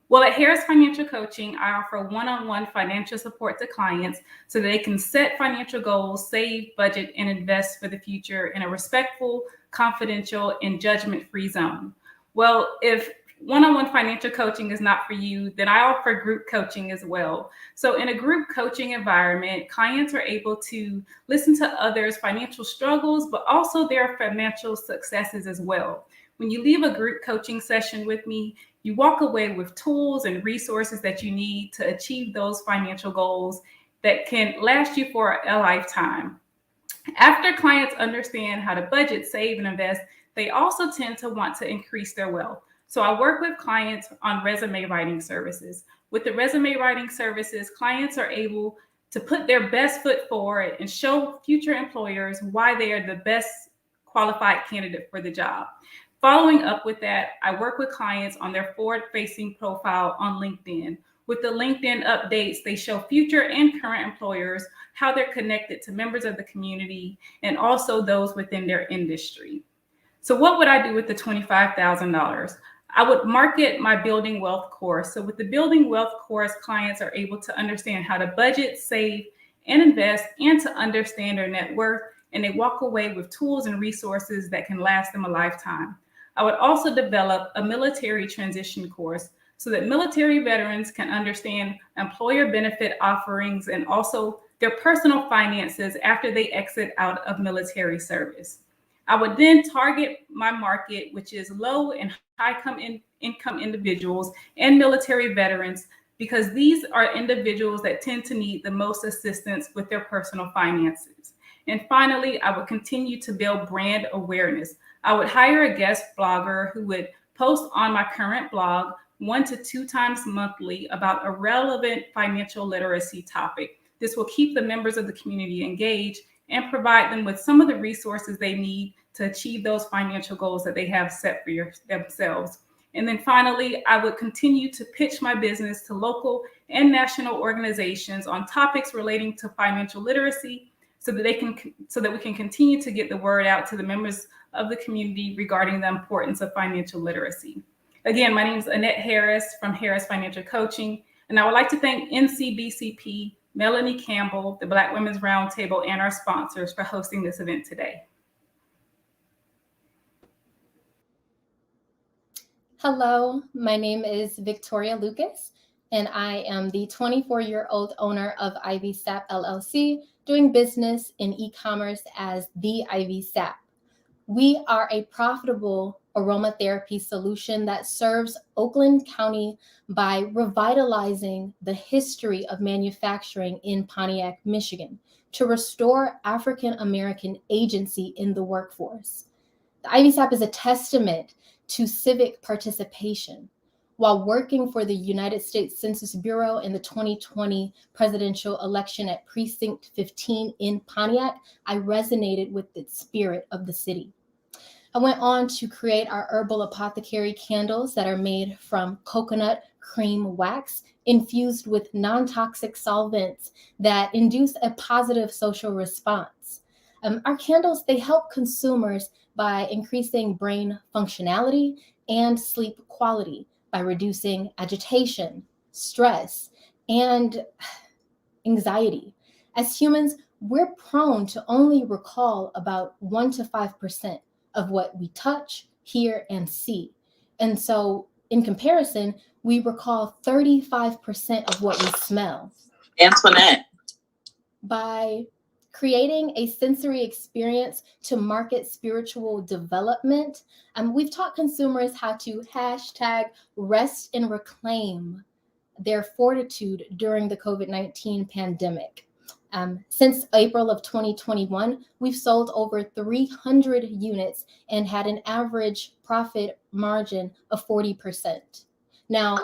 Speaker 10: Well, at Harris Financial Coaching, I offer one-on-one financial support to clients so that they can set financial goals, save, budget, and invest for the future in a respectful, confidential, and judgment-free zone. Well, if one-on-one financial coaching is not for you, then I offer group coaching as well. So in a group coaching environment, clients are able to listen to others' financial struggles, but also their financial successes as well. When you leave a group coaching session with me, you walk away with tools and resources that you need to achieve those financial goals that can last you for a lifetime. After clients understand how to budget, save, and invest, they also tend to want to increase their wealth. So I work with clients on resume writing services. With the resume writing services, clients are able to put their best foot forward and show future employers why they are the best qualified candidate for the job. Following up with that, I work with clients on their forward-facing profile on LinkedIn. With the LinkedIn updates, they show future and current employers how they're connected to members of the community and also those within their industry. So what would I do with the $25,000? I would market my Building Wealth course. So with the Building Wealth course, clients are able to understand how to budget, save, and invest, and to understand their net worth, and they walk away with tools and resources that can last them a lifetime. I would also develop a military transition course so that military veterans can understand employer benefit offerings and also their personal finances after they exit out of military service. I would then target my market, which is low and high income individuals and military veterans, because these are individuals that tend to need the most assistance with their personal finances. And finally, I would continue to build brand awareness. I would hire a guest blogger who would post on my current blog 1 to 2 times monthly about a relevant financial literacy topic. This will keep the members of the community engaged and provide them with some of the resources they need to achieve those financial goals that they have set for themselves. And then finally, I would continue to pitch my business to local and national organizations on topics relating to financial literacy so that we can continue to get the word out to the members of the community regarding the importance of financial literacy. Again, my name is Annette Harris from Harris Financial Coaching, and I would like to thank NCBCP, Melanie Campbell, the Black Women's Roundtable, and our sponsors for hosting this event today.
Speaker 11: Hello, my name is Victoria Lucas, and I am the 24-year-old owner of Ivy Sap LLC, doing business in e-commerce as the Ivy Sap. We are a profitable aromatherapy solution that serves Oakland County by revitalizing the history of manufacturing in Pontiac, Michigan, to restore African American agency in the workforce. The Ivy Sap is a testament to civic participation. While working for the United States Census Bureau in the 2020 presidential election at Precinct 15 in Pontiac, I resonated with the spirit of the city. I went on to create our herbal apothecary candles that are made from coconut cream wax infused with non-toxic solvents that induce a positive social response. Our candles, they help consumers by increasing brain functionality and sleep quality, by reducing agitation, stress, and anxiety. As humans, we're prone to only recall about 1 to 5% of what we touch, hear, and see. And so in comparison, we recall 35% of what we smell.
Speaker 2: Antoinette.
Speaker 11: By creating a sensory experience to market spiritual development, we've taught consumers how to #rest and reclaim their fortitude during the COVID-19 pandemic. Since April of 2021, we've sold over 300 units and had an average profit margin of 40%. Now,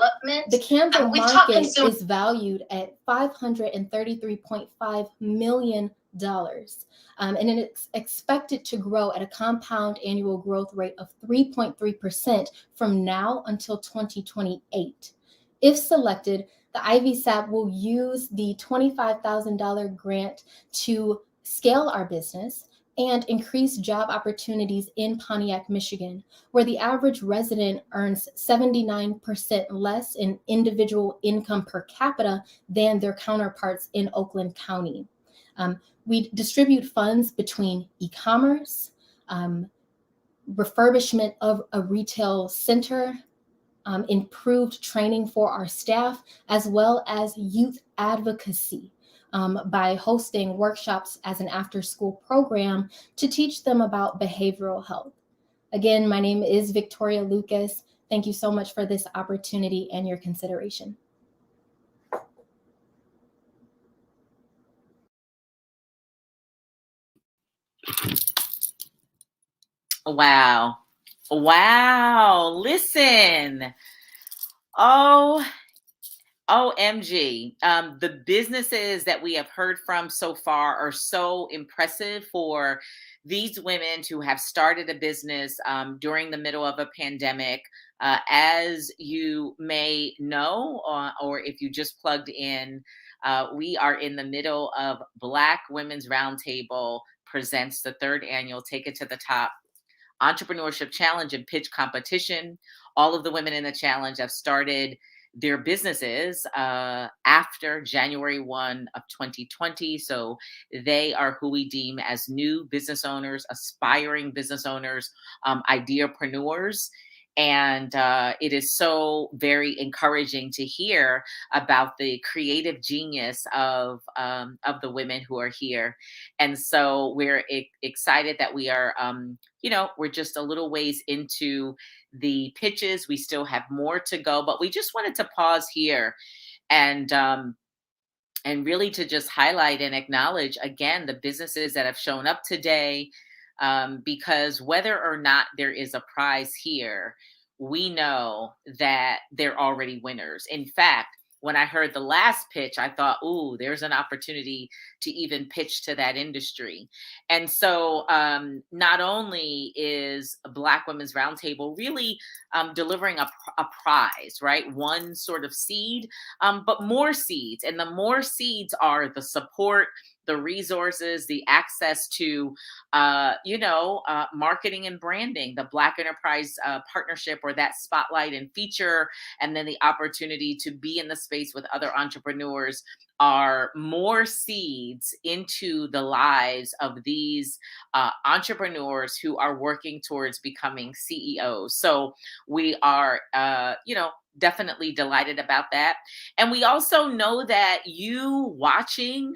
Speaker 11: the candle market is valued at $533.5 million. And it's expected to grow at a compound annual growth rate of 3.3% from now until 2028. If selected, The IVSAP will use the $25,000 grant to scale our business and increase job opportunities in Pontiac, Michigan, where the average resident earns 79% less in individual income per capita than their counterparts in Oakland County. We distribute funds between e-commerce, refurbishment of a retail center, improved training for our staff, as well as youth advocacy by hosting workshops as an after-school program to teach them about behavioral health. Again, my name is Victoria Lucas. Thank you so much for this opportunity and your consideration.
Speaker 2: Wow. Listen. OMG. The businesses that we have heard from so far are so impressive for these women to have started a business during the middle of a pandemic. As you may know, or if you just plugged in, we are in the middle of Black Women's Roundtable presents the 3rd annual Take It to the Top Entrepreneurship Challenge and Pitch Competition. All of the women in the challenge have started their businesses after January 1 of 2020. So they are who we deem as new business owners, aspiring business owners, ideapreneurs. And it is so very encouraging to hear about the creative genius of the women who are here. And so we're excited that we are, we're just a little ways into the pitches. We still have more to go, but we just wanted to pause here and really to just highlight and acknowledge again the businesses that have shown up today. Because whether or not there is a prize here, we know that they're already winners. In fact, when I heard the last pitch, I thought, ooh, there's an opportunity to even pitch to that industry. And so not only is Black Women's Roundtable really delivering a prize, right? One sort of seed, but more seeds. And the more seeds are the support, the resources, the access to, marketing and branding, the Black Enterprise Partnership, or that spotlight and feature, and then the opportunity to be in the space with other entrepreneurs are more seeds into the lives of these entrepreneurs who are working towards becoming CEOs. So we are, definitely delighted about that. And we also know that you watching,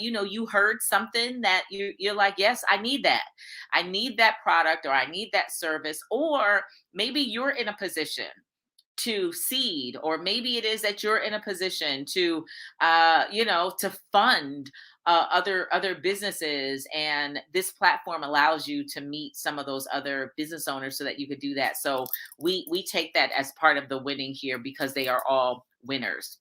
Speaker 2: you heard something that you're like, yes, I need that. I need that product, or I need that service, or maybe you're in a position to seed, or maybe it is that you're in a position to, to fund other businesses, and this platform allows you to meet some of those other business owners so that you could do that. So we take that as part of the winning here, because they are all winners.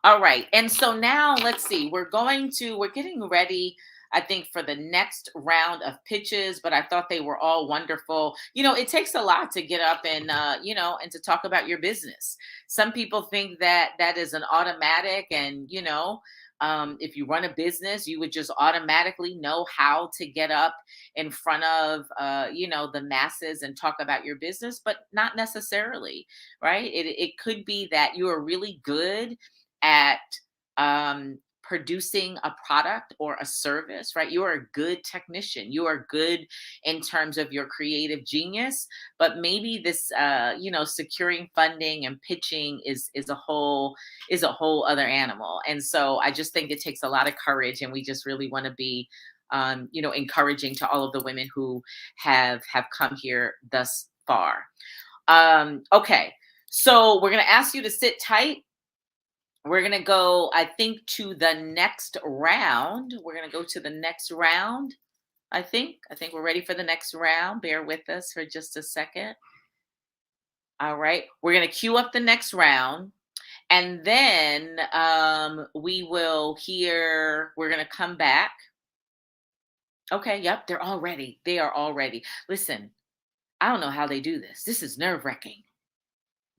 Speaker 2: All right, and so now let's see. We're getting ready, I think, for the next round of pitches, but I thought they were all wonderful. It takes a lot to get up and, and to talk about your business. Some people think that that is an automatic, and, if you run a business, you would just automatically know how to get up in front of, the masses and talk about your business, but not necessarily, right? It could be that you are really good at, producing a product or a service, right? You are a good technician. You are good in terms of your creative genius, but maybe this, securing funding and pitching is a whole other animal. And so I just think it takes a lot of courage, and we just really want to be, encouraging to all of the women who have come here thus far. Okay, so we're going to ask you to sit tight. We're going to go, I think, to the next round. We're going to go to the next round. I think we're ready for the next round. Bear with us for just a second. All right. We're going to queue up the next round. And then we will hear, we're going to come back. Okay. Yep. They're all ready. They are all ready. Listen, I don't know how they do this. This is nerve-wracking.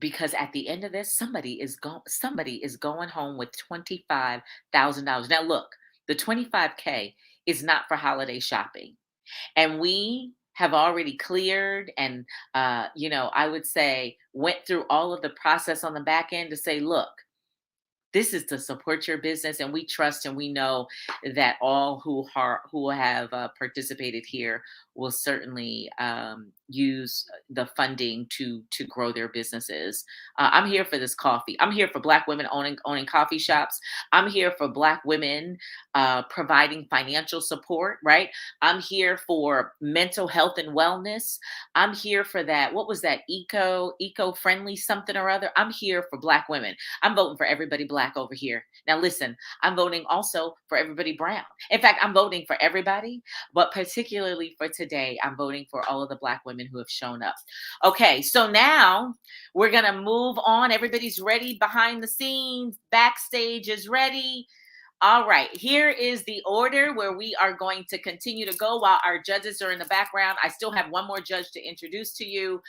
Speaker 2: because at the end of this, somebody is going home with $25,000. Now look, the 25K is not for holiday shopping. And we have already cleared and I would say went through all of the process on the back end to say, look, this is to support your business, and we trust and we know that all who have participated here will certainly use the funding to grow their businesses. I'm here for this coffee. I'm here for Black women owning coffee shops. I'm here for Black women providing financial support. Right. I'm here for mental health and wellness. I'm here for that. What was that? Eco-friendly something or other. I'm here for Black women. I'm voting for everybody Black over here. Now, listen, I'm voting also for everybody brown. In fact, I'm voting for everybody, but particularly for today, I'm voting for all of the Black women who have shown up. Okay, so now we're going to move on. Everybody's ready behind the scenes. Backstage is ready. All right, here is the order where we are going to continue to go while our judges are in the background. I still have one more judge to introduce to you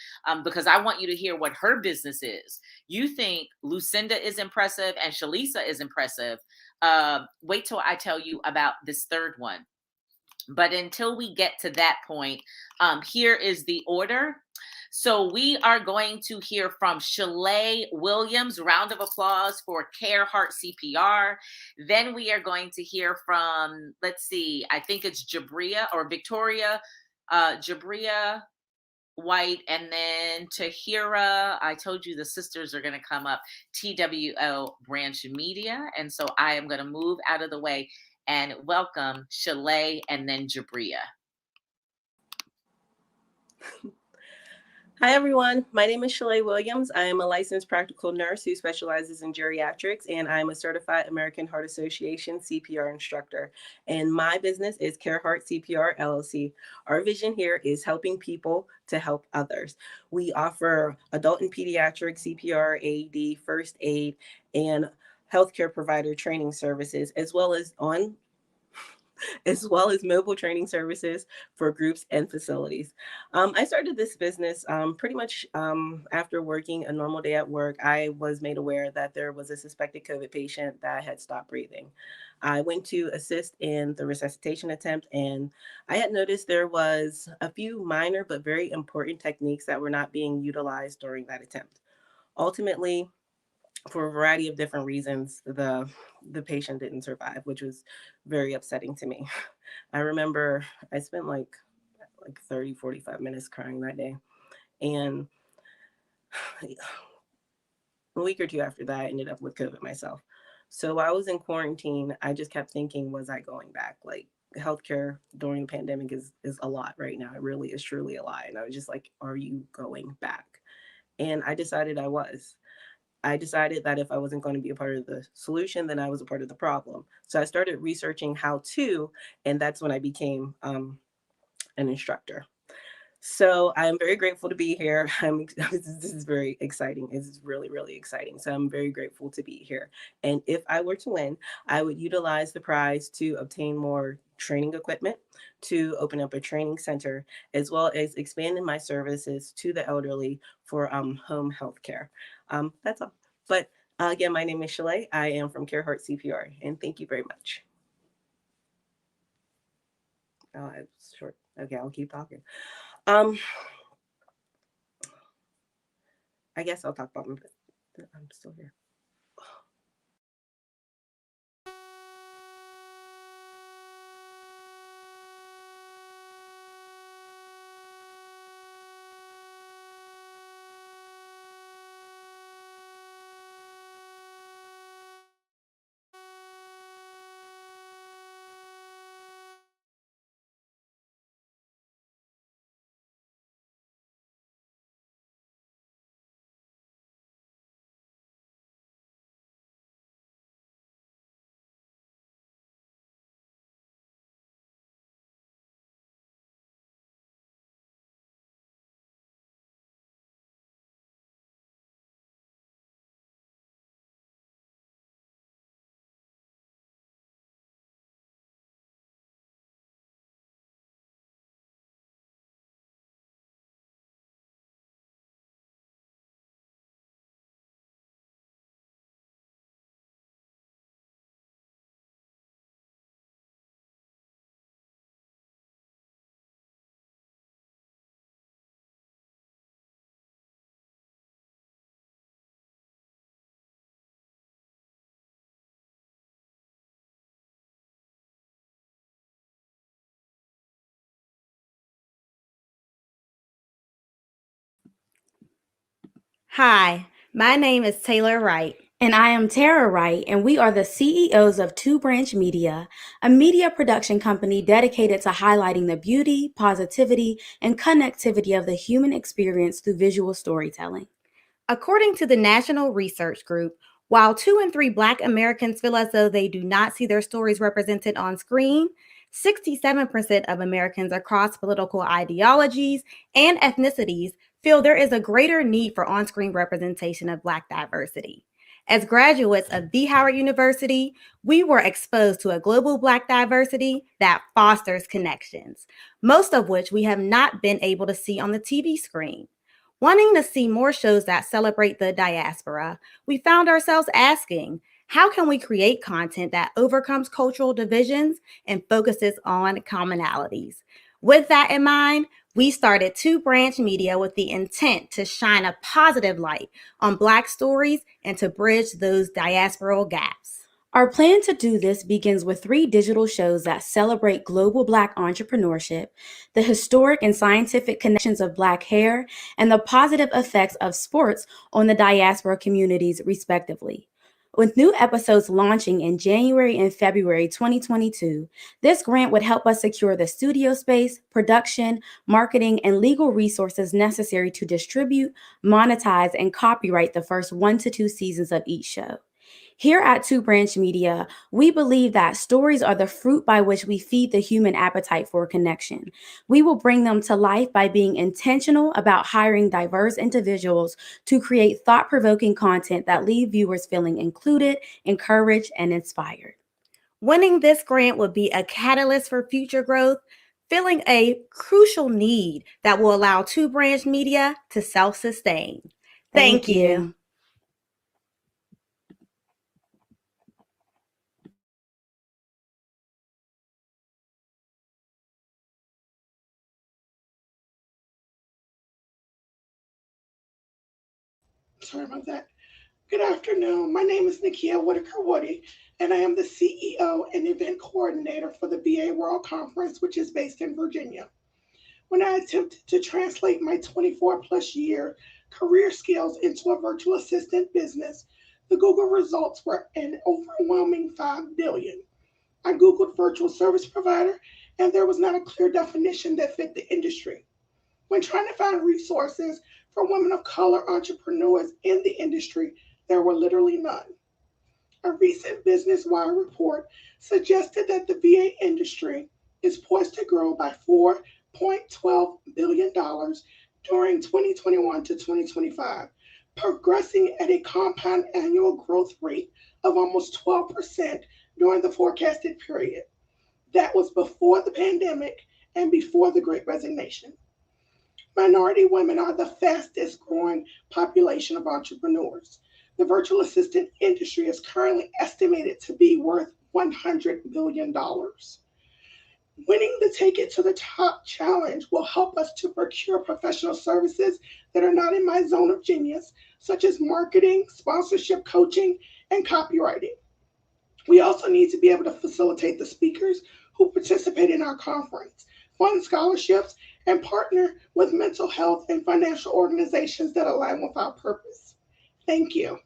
Speaker 2: because I want you to hear what her business is. You think Lucinda is impressive and Shalisa is impressive. Wait till I tell you about this third one. But until we get to that point, here is the order. So we are going to hear from Shalay Williams. Round of applause for Care Heart CPR. Then we are going to hear from, let's see, I think it's Jabria or Victoria, Jabria White, and then Tahira. I told you the sisters are going to come up, TWL Branch Media. And so I am going to move out of the way and welcome Shalay and then Jabria.
Speaker 12: Hi, everyone. My name is Shalay Williams. I am a licensed practical nurse who specializes in geriatrics, and I'm a certified American Heart Association CPR instructor. And my business is Care Heart CPR LLC. Our vision here is helping people to help others. We offer adult and pediatric CPR, AED, first aid, and healthcare provider training services, as well as mobile training services for groups and facilities. I started this business pretty much after working a normal day at work. I was made aware that there was a suspected COVID patient that had stopped breathing. I went to assist in the resuscitation attempt, and I had noticed there was a few minor but very important techniques that were not being utilized during that attempt. Ultimately, for a variety of different reasons, the patient didn't survive, which was very upsetting to me. I remember I spent like 30, 45 minutes crying that day. And a week or two after that, I ended up with COVID myself. So while I was in quarantine, I just kept thinking, was I going back? Like, healthcare during the pandemic is a lot right now. It really is truly a lot. And I was just like, are you going back? And I decided I was. I decided that if I wasn't going to be a part of the solution, then I was a part of the problem. So I started researching how to, and that's when I became an instructor. So I'm very grateful to be here. This is very exciting. It's really, really exciting. So I'm very grateful to be here. And if I were to win, I would utilize the prize to obtain more training equipment, to open up a training center, as well as expanding my services to the elderly for home health care. That's all. But again, my name is Shalay. I am from Care Heart CPR, and thank you very much. Oh, it's short. Okay, I'll keep talking. I guess I'll talk about my business. I'm still here.
Speaker 13: Hi, my name is Taylor Wright.
Speaker 14: And I am Tara Wright, and we are the CEOs of Two Branch Media, a media production company dedicated to highlighting the beauty, positivity, and connectivity of the human experience through visual storytelling.
Speaker 13: According to the National Research Group, while 2 in 3 Black Americans feel as though they do not see their stories represented on screen, 67% of Americans across political ideologies and ethnicities feel there is a greater need for on-screen representation of Black diversity. As graduates of the Howard University, we were exposed to a global Black diversity that fosters connections, most of which we have not been able to see on the TV screen. Wanting to see more shows that celebrate the diaspora, we found ourselves asking, how can we create content that overcomes cultural divisions and focuses on commonalities? With that in mind, we started Two Branch Media with the intent to shine a positive light on Black stories and to bridge those diasporal gaps.
Speaker 14: Our plan to do this begins with 3 digital shows that celebrate global Black entrepreneurship, the historic and scientific connections of Black hair, and the positive effects of sports on the diaspora communities, respectively. With new episodes launching in January and February 2022, this grant would help us secure the studio space, production, marketing, and legal resources necessary to distribute, monetize, and copyright the first 1 to 2 seasons of each show. Here at Two Branch Media, we believe that stories are the fruit by which we feed the human appetite for connection. We will bring them to life by being intentional about hiring diverse individuals to create thought-provoking content that leave viewers feeling included, encouraged, and inspired.
Speaker 13: Winning this grant would be a catalyst for future growth, filling a crucial need that will allow Two Branch Media to self-sustain. Thank you.
Speaker 15: Sorry about that. Good afternoon. My name is Nakia Whitaker-Woody, and I am the CEO and event coordinator for the BA World Conference, which is based in Virginia. When I attempted to translate my 24-plus year career skills into a virtual assistant business, the Google results were an overwhelming 5 billion. I Googled virtual service provider, and there was not a clear definition that fit the industry. When trying to find resources for women of color entrepreneurs in the industry, there were literally none. A recent Business Wire report suggested that the VA industry is poised to grow by $4.12 billion during 2021 to 2025, progressing at a compound annual growth rate of almost 12% during the forecasted period. That was before the pandemic and before the Great Resignation. Minority women are the fastest growing population of entrepreneurs. The virtual assistant industry is currently estimated to be worth $100 billion. Winning the Take It to the Top challenge will help us to procure professional services that are not in my zone of genius, such as marketing, sponsorship, coaching, and copywriting. We also need to be able to facilitate the speakers who participate in our conference, fund scholarships, and partner with mental health and financial organizations that align with our purpose. Thank you.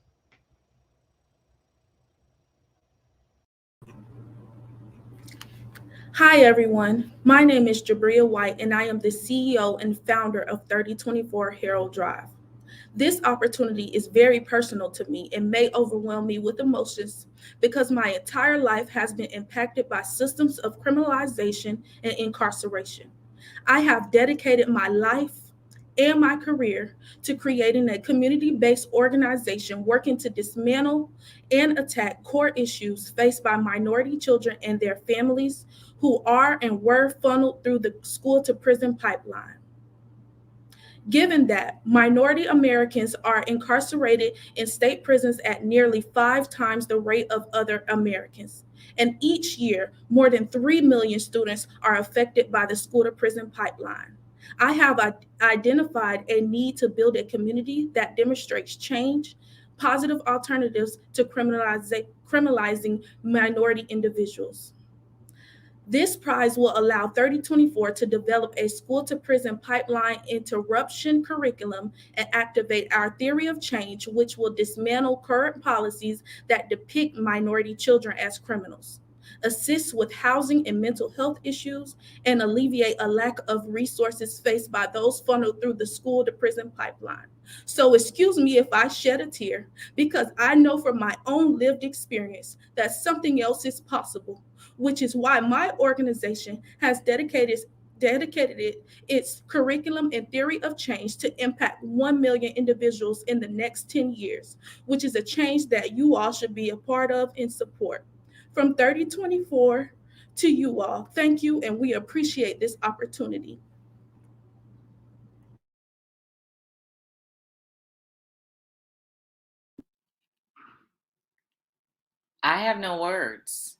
Speaker 16: Hi, everyone. My name is Jabria White, and I am the CEO and founder of 3024 Harold Drive. This opportunity is very personal to me and may overwhelm me with emotions because my entire life has been impacted by systems of criminalization and incarceration. I have dedicated my life and my career to creating a community-based organization working to dismantle and attack core issues faced by minority children and their families who are and were funneled through the school to prison pipeline. Given that minority Americans are incarcerated in state prisons at nearly 5 times the rate of other Americans, and each year more than 3 million students are affected by the school to prison pipeline, I have identified a need to build a community that demonstrates change, positive alternatives to criminalizing minority individuals. This prize will allow 3024 to develop a school to prison pipeline interruption curriculum and activate our theory of change, which will dismantle current policies that depict minority children as criminals, assist with housing and mental health issues, and alleviate a lack of resources faced by those funneled through the school to prison pipeline. So excuse me if I shed a tear, because I know from my own lived experience that something else is possible, which is why my organization has dedicated its curriculum and theory of change to impact 1 million individuals in the next 10 years, which is a change that you all should be a part of and support. From 3024 to you all, thank you, and we appreciate this opportunity.
Speaker 2: I have no words.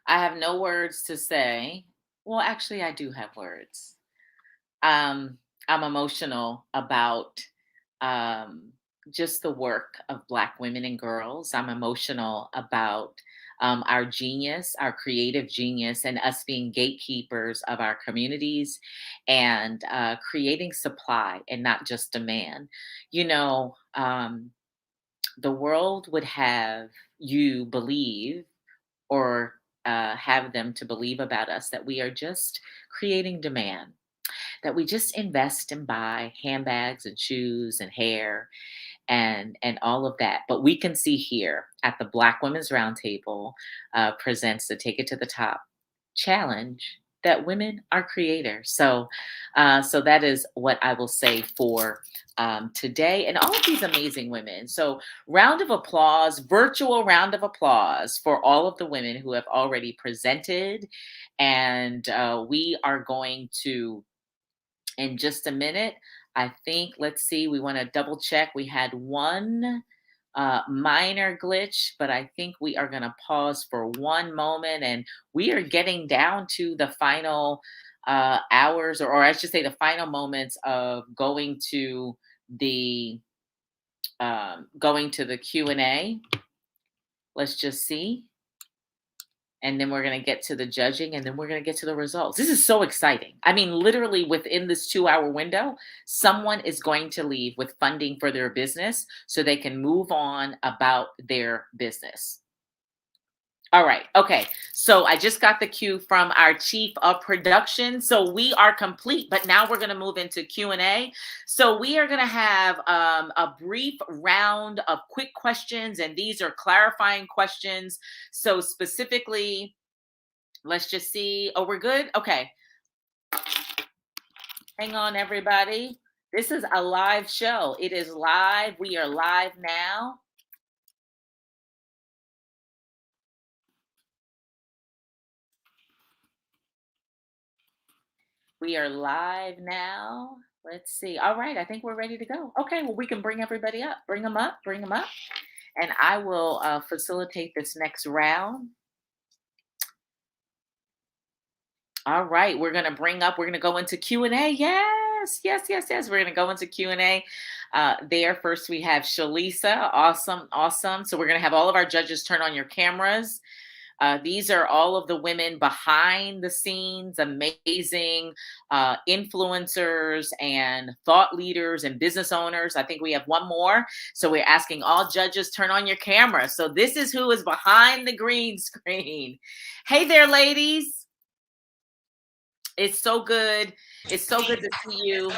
Speaker 2: I have no words to say. Well, actually, I do have words. I'm emotional about just the work of Black women and girls. I'm emotional about our genius, our creative genius, and us being gatekeepers of our communities and creating supply and not just demand. You know, the world would have you believe or have them to believe about us that we are just creating demand, that we just invest and buy handbags and shoes and hair and all of that. But we can see here at the Black Women's Roundtable presents the Take It to the Top challenge that women are creators. So that is what I will say for today and all of these amazing women. So round of applause, virtual round of applause for all of the women who have already presented. And we are going to, in just a minute, I think, let's see, we want to double check. We had one minor glitch, but I think we are going to pause for one moment, and we are getting down to the final hours, or I should say the final moments of going to the Q&A. Let's just see. And then we're going to get to the judging, and then we're going to get to the results. This is so exciting. I mean, literally within this 2-hour window, someone is going to leave with funding for their business so they can move on about their business. All right. Okay. So I just got the cue from our chief of production. So we are complete, but now we're going to move into Q&A. So we are going to have a brief round of quick questions, and these are clarifying questions. So specifically, let's just see. Oh, we're good? Okay. Hang on, everybody. This is a live show. It is live. We are live now. We are live now. Let's see. All right. I think we're ready to go. Okay. Well, we can bring everybody up. Bring them up. Bring them up. And I will facilitate this next round. All right. We're going to go into Q&A. Yes. We're going to go into Q&A. There first, we have Shalisa. Awesome. So we're going to have all of our judges turn on your cameras. These are all of the women behind the scenes, amazing influencers and thought leaders and business owners. I think we have one more. So we're asking all judges, turn on your camera. So this is who is behind the green screen. Hey there, ladies. It's so good. It's so good to see you.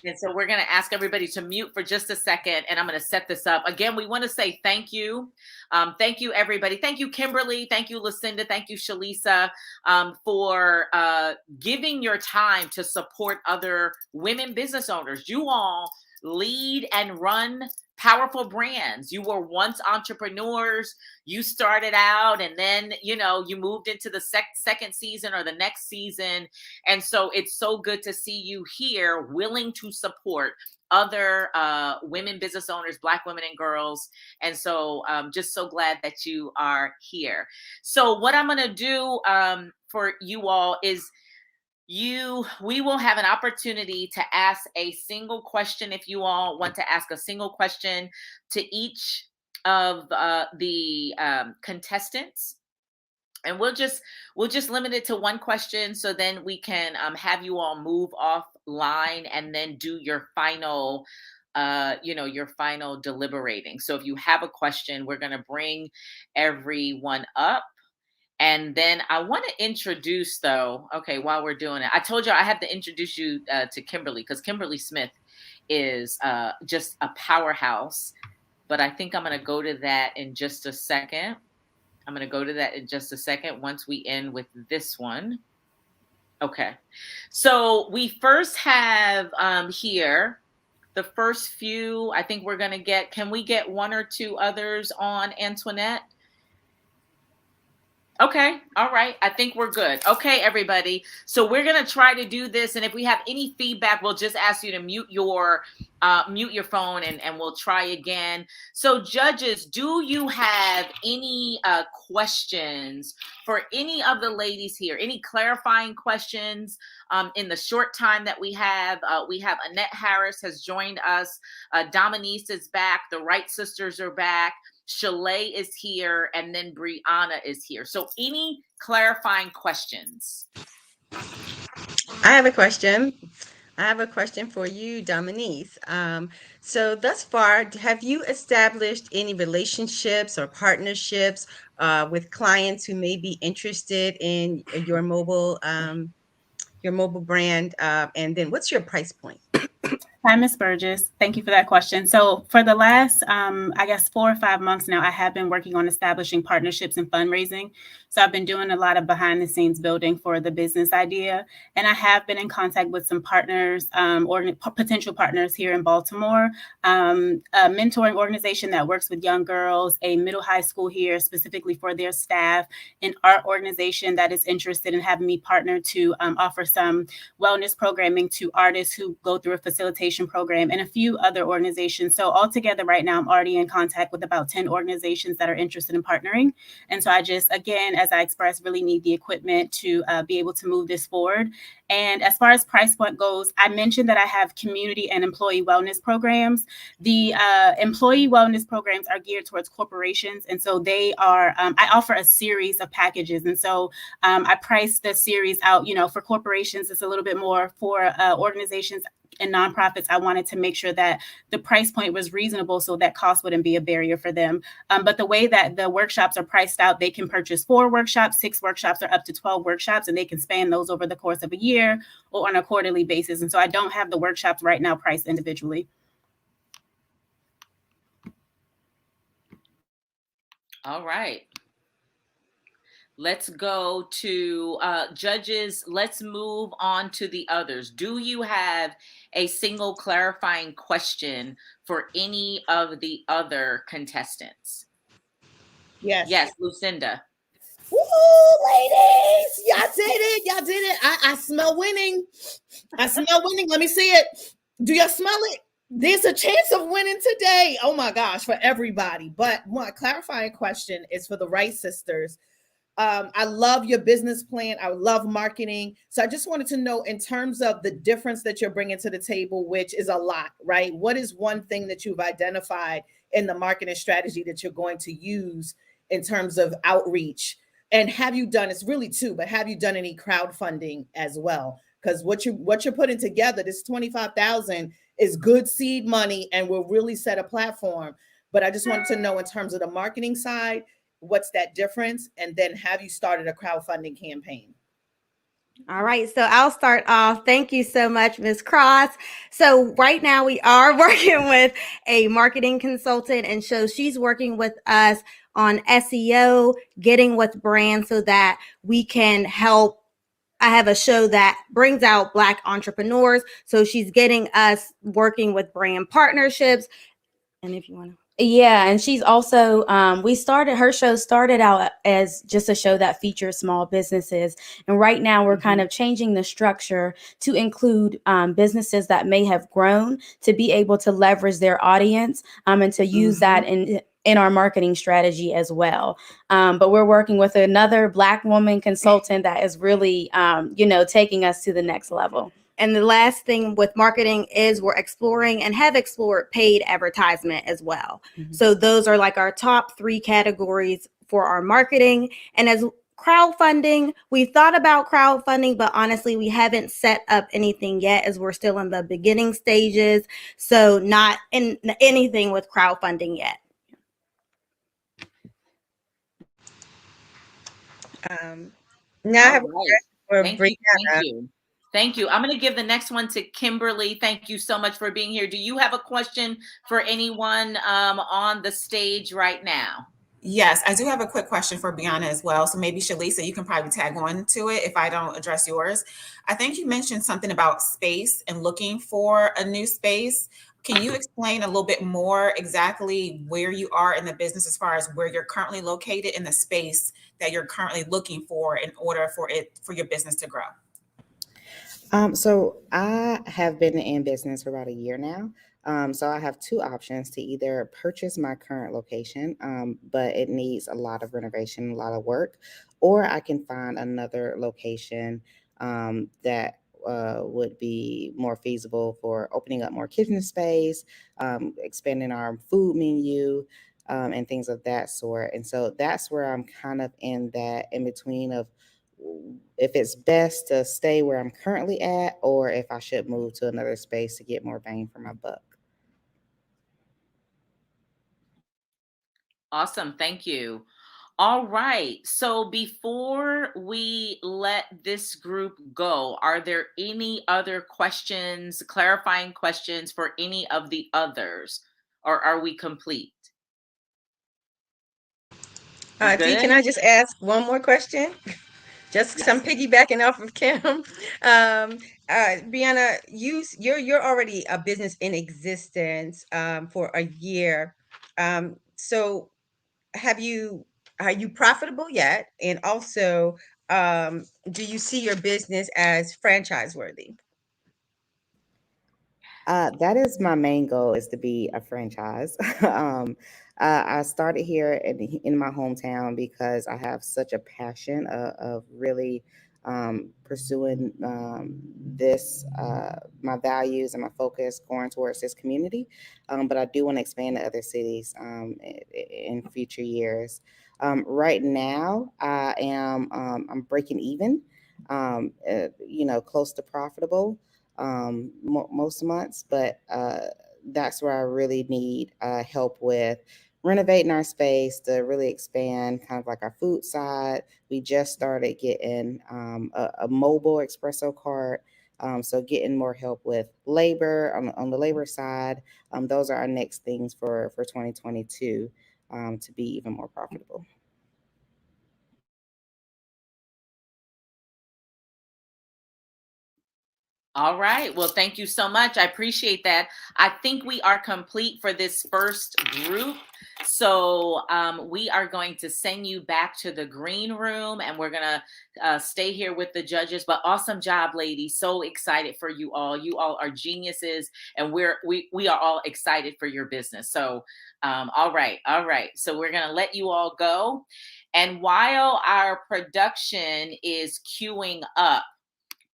Speaker 2: And so we're going to ask everybody to mute for just a second, and I'm going to set this up. Again, we want to say thank you. Thank you, everybody. Thank you, Kimberly. Thank you, Lucinda. Thank you, Shalisa, for giving your time to support other women business owners. You all lead and run powerful brands. You were once entrepreneurs. You started out, and then, you moved into the second season or the next season. And so it's so good to see you here, willing to support other women business owners, Black women and girls. And so just so glad that you are here. So what I'm going to do for you all is we will have an opportunity to ask a single question if you all want to ask a single question to each of the contestants. And we'll just limit it to one question, so then we can have you all move offline and then do your final your final deliberating. So if you have a question, we're going to bring everyone up. And then I want to introduce, though, okay, while we're doing it, I told you I have to introduce you to Kimberly, because Kimberly Smith is just a powerhouse. But I think I'm going to go to that in just a second. Once we end with this one. Okay. So we first have here the first few. I think we're going to get, can we get one or two others on, Antoinette? Okay. All right. I think we're good. Okay, everybody. So we're going to try to do this. And if we have any feedback, we'll just ask you to mute your phone and we'll try again. So judges, do you have any questions for any of the ladies here? Any clarifying questions in the short time that we have? We have Annette Harris has joined us. Dominique is back. The Wright sisters are back. Shalay is here, and then Brianna is here. So any clarifying questions?
Speaker 17: I have a question. For you, Dominique. So thus far, have you established any relationships or partnerships with clients who may be interested in your mobile brand? And then what's your price point?
Speaker 8: Hi, Ms. Burgess. Thank you for that question. So for the last, 4 or 5 months now, I have been working on establishing partnerships and fundraising. So I've been doing a lot of behind the scenes building for the business idea. And I have been in contact with some partners or potential partners here in Baltimore, a mentoring organization that works with young girls, a middle high school here specifically for their staff, an art organization that is interested in having me partner to offer some wellness programming to artists who go through a facilitation program, and a few other organizations. So altogether right now, I'm already in contact with about 10 organizations that are interested in partnering. And so I just, again, as I expressed, really need the equipment to be able to move this forward. And as far as price point goes, I mentioned that I have community and employee wellness programs. The employee wellness programs are geared towards corporations. And so they are, I offer a series of packages. And so I price the series out, for corporations, it's a little bit more. For organizations and nonprofits, I wanted to make sure that the price point was reasonable so that cost wouldn't be a barrier for them. But the way that the workshops are priced out, they can purchase 4 workshops, 6 workshops, or up to 12 workshops, and they can span those over the course of a year or on a quarterly basis. And so I don't have the workshops right now priced individually.
Speaker 2: All right. Let's go to judges. Let's move on to the others. Do you have a single clarifying question for any of the other contestants?
Speaker 18: Yes.
Speaker 2: Yes, Lucinda.
Speaker 18: Woo, ladies! Y'all did it. I smell winning. Let me see it. Do y'all smell it? There's a chance of winning today. Oh my gosh, for everybody. But one clarifying question is for the Wright sisters. I love your business plan. I love marketing. So I just wanted to know, in terms of the difference that you're bringing to the table, which is a lot, right? What is one thing that you've identified in the marketing strategy that you're going to use in terms of outreach? And have you done, it's really 2, but have you done any crowdfunding as well? Because what you're putting together, this $25,000 is good seed money and will really set a platform. But I just wanted to know, in terms of the marketing side, what's that difference? And then have you started a crowdfunding campaign?
Speaker 13: All right, so I'll start off. Thank you so much, Ms. Cross. So right now we are working with a marketing consultant, and so she's working with us on SEO, getting with brands so that we can help. I have a show that brings out Black entrepreneurs. So she's getting us working with brand partnerships. And if you want to.
Speaker 14: Yeah, and she's also, her show started out as just a show that features small businesses. And right now we're kind of changing the structure to include businesses that may have grown, to be able to leverage their audience and to use that in our marketing strategy as well. But we're working with another Black woman consultant that is really, taking us to the next level.
Speaker 13: And the last thing with marketing is we're exploring and have explored paid advertisement as well. So those are like our top 3 categories for our marketing. And as crowdfunding, we thought about crowdfunding, but honestly, we haven't set up anything yet as we're still in the beginning stages. So not in anything with crowdfunding yet.
Speaker 17: Now I have a
Speaker 2: All right.
Speaker 17: question for
Speaker 2: Thank
Speaker 17: Brianna.
Speaker 2: you. Thank you. Thank you. I'm going to give the next one to Kimberly. Thank you so much for being here. Do you have a question for anyone on the stage right now?
Speaker 19: Yes, I do have a quick question for Brianna as well. So maybe Shalisa, you can probably tag on to it if I don't address yours. I think you mentioned something about space and looking for a new space. Can you explain a little bit more exactly where you are in the business as far as where you're currently located in the space that you're currently looking for in order for your business to grow?
Speaker 9: So I have been in business for about a year now. So I have 2 options to either purchase my current location, but it needs a lot of renovation, a lot of work, or I can find another location that would be more feasible for opening up more kitchen space, expanding our food menu, and things of that sort. And so that's where I'm kind of in that in between of if it's best to stay where I'm currently at or if I should move to another space to get more bang for my buck.
Speaker 2: Awesome. Thank you. All right. So before we let this group go, are there any other questions, clarifying questions for any of the others, or are we complete?
Speaker 17: Dee, can I just ask one more question? Just because I'm piggybacking off of Kim. Brianna, you're already a business in existence for a year. So are you profitable yet? And also, do you see your business as franchise worthy?
Speaker 9: That is my main goal, is to be a franchise. I started here in my hometown because I have such a passion of really pursuing this, my values and my focus going towards this community. But I do want to expand to other cities in future years. Right now, I'm breaking even, close to profitable most months, but that's where I really need help with renovating our space to really expand kind of like our food side. We just started getting a mobile espresso cart. So getting more help with labor on the labor side. Those are our next things for 2022 to be even more profitable.
Speaker 2: All right. Well, thank you so much. I appreciate that. I think we are complete for this first group. So we are going to send you back to the green room and we're going to stay here with the judges. But awesome job, ladies. So excited for you all. You all are geniuses and we are all excited for your business. So all right. So we're going to let you all go. And while our production is queuing up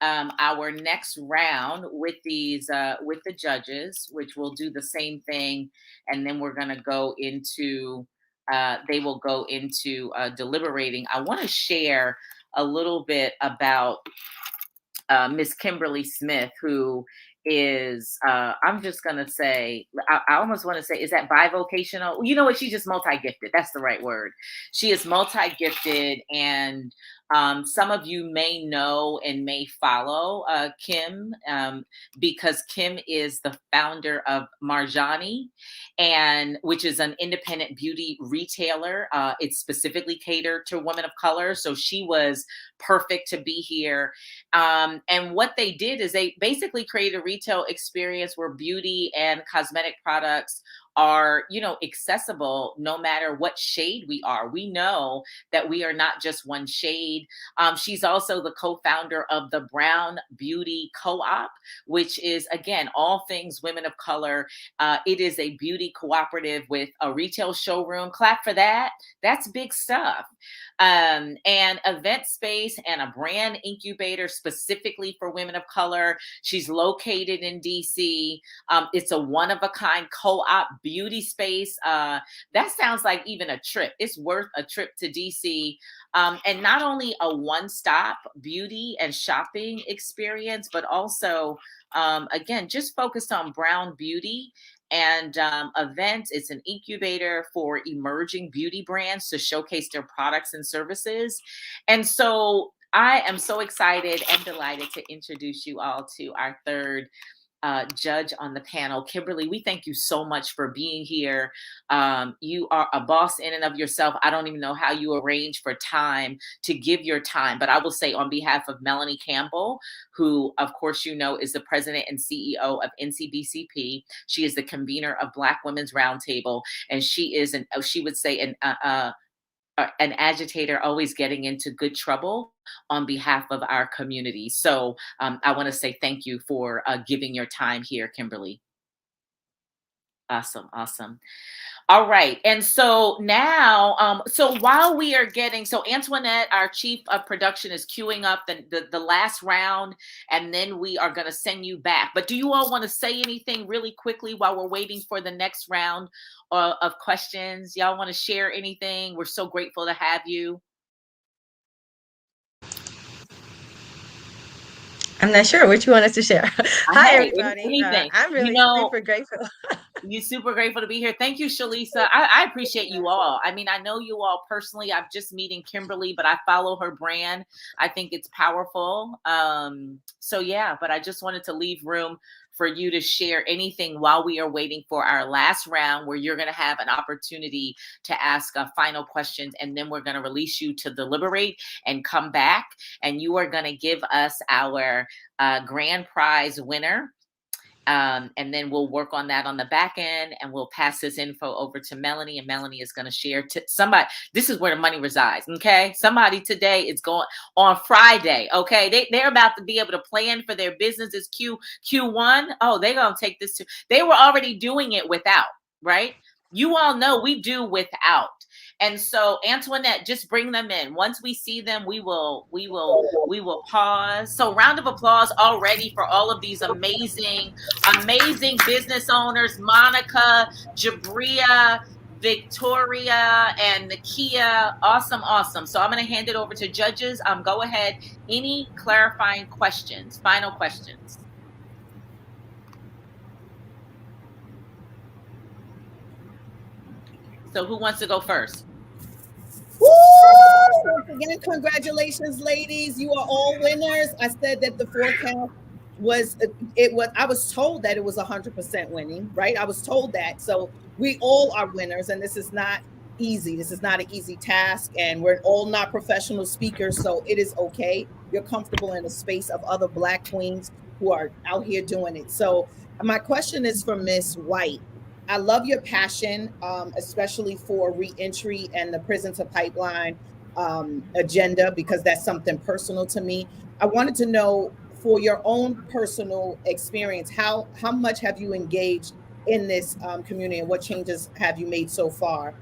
Speaker 2: our next round with these with the judges, which will do the same thing, and then we're going to go into they will go into deliberating. I want to share a little bit about Miss Kimberly Smith, who is I'm just gonna say I almost want to say, is that bivocational? You know what, she's just multi-gifted. That's the right word. She is multi-gifted, and some of you may know and may follow Kim because Kim is the founder of Marjani, and which is an independent beauty retailer. It's specifically catered to women of color, so she was perfect to be here. And what they did is they basically created a retail experience where beauty and cosmetic products are, accessible no matter what shade we are. We know that we are not just one shade. She's also the co-founder of the Brown Beauty Co-op, which is, again, all things women of color. It is a beauty cooperative with a retail showroom. Clap for that. That's big stuff. and event space and a brand incubator specifically for women of color. She's located in DC. It's a one-of-a-kind co-op beauty space. That sounds like even a trip. It's worth a trip to DC. And not only a one-stop beauty and shopping experience, but also, again, just focused on brown beauty and events. It's an incubator for emerging beauty brands to showcase their products and services. And so I am so excited and delighted to introduce you all to our third judge on the panel. Kimberly, we thank you so much for being here. You are a boss in and of yourself. I don't even know how you arrange for time to give your time, but I will say on behalf of Melanie Campbell, who of course you know is the president and CEO of NCBCP. She is the convener of Black Women's Roundtable, and she is she would say an agitator always getting into good trouble on behalf of our community. So I want to say thank you for giving your time here, Kimberly. Awesome. All right. And so now, so while we are getting, so Antoinette, our chief of production, is queuing up the last round, and then we are going to send you back. But do you all want to say anything really quickly while we're waiting for the next round of questions? Y'all want to share anything? We're so grateful to have you.
Speaker 17: I'm not sure what you want us to share. Hi, everybody.
Speaker 2: Anything.
Speaker 17: I'm really super grateful.
Speaker 2: You're super grateful to be here. Thank you, Shalisa. I appreciate you all. I mean, I know you all personally. I'm just meeting Kimberly, but I follow her brand. I think it's powerful. So yeah, but I just wanted to leave room for you to share anything while we are waiting for our last round, where you're going to have an opportunity to ask final questions, and then we're going to release you to deliberate and come back, and you are going to give us our grand prize winner. And then we'll work on that on the back end, and we'll pass this info over to Melanie, and Melanie is going to share to somebody. This is where the money resides. Okay. Somebody today is going on Friday. Okay. They're about to be able to plan for their businesses Q1. Oh, they're going to take this to, they were already doing it without, right? You all know we do without. And so Antoinette, just bring them in. Once we see them, we will pause. So round of applause already for all of these amazing business owners, Monica, Jabria, Victoria, and Nakia. Awesome. So I'm going to hand it over to judges. Go ahead. Any clarifying questions, final questions? So who wants to go first?
Speaker 18: Woo! Again, congratulations, ladies. You are all winners. I said that the forecast was, I was told that it was 100% winning, right? I was told that. So we all are winners, and this is not easy. This is not an easy task, and we're all not professional speakers, so it is okay. You're comfortable in a space of other Black queens who are out here doing it. So my question is for Miss White. I love your passion, especially for reentry and the prison to pipeline agenda, because that's something personal to me. I wanted to know, for your own personal experience, how much have you engaged in this community, and what changes have you made so far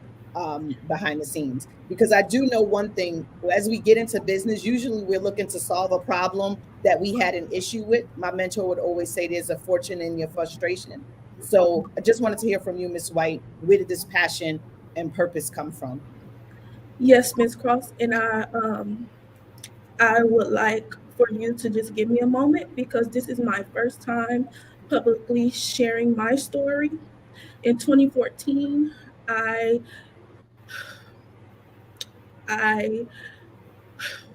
Speaker 18: behind the scenes? Because I do know one thing, as we get into business, usually we're looking to solve a problem that we had an issue with. My mentor would always say there's a fortune in your frustration. So I just wanted to hear from you, Ms. White. Where did this passion and purpose come from?
Speaker 16: Yes, Ms. Cross, and I would like for you to just give me a moment, because this is my first time publicly sharing my story. In 2014, I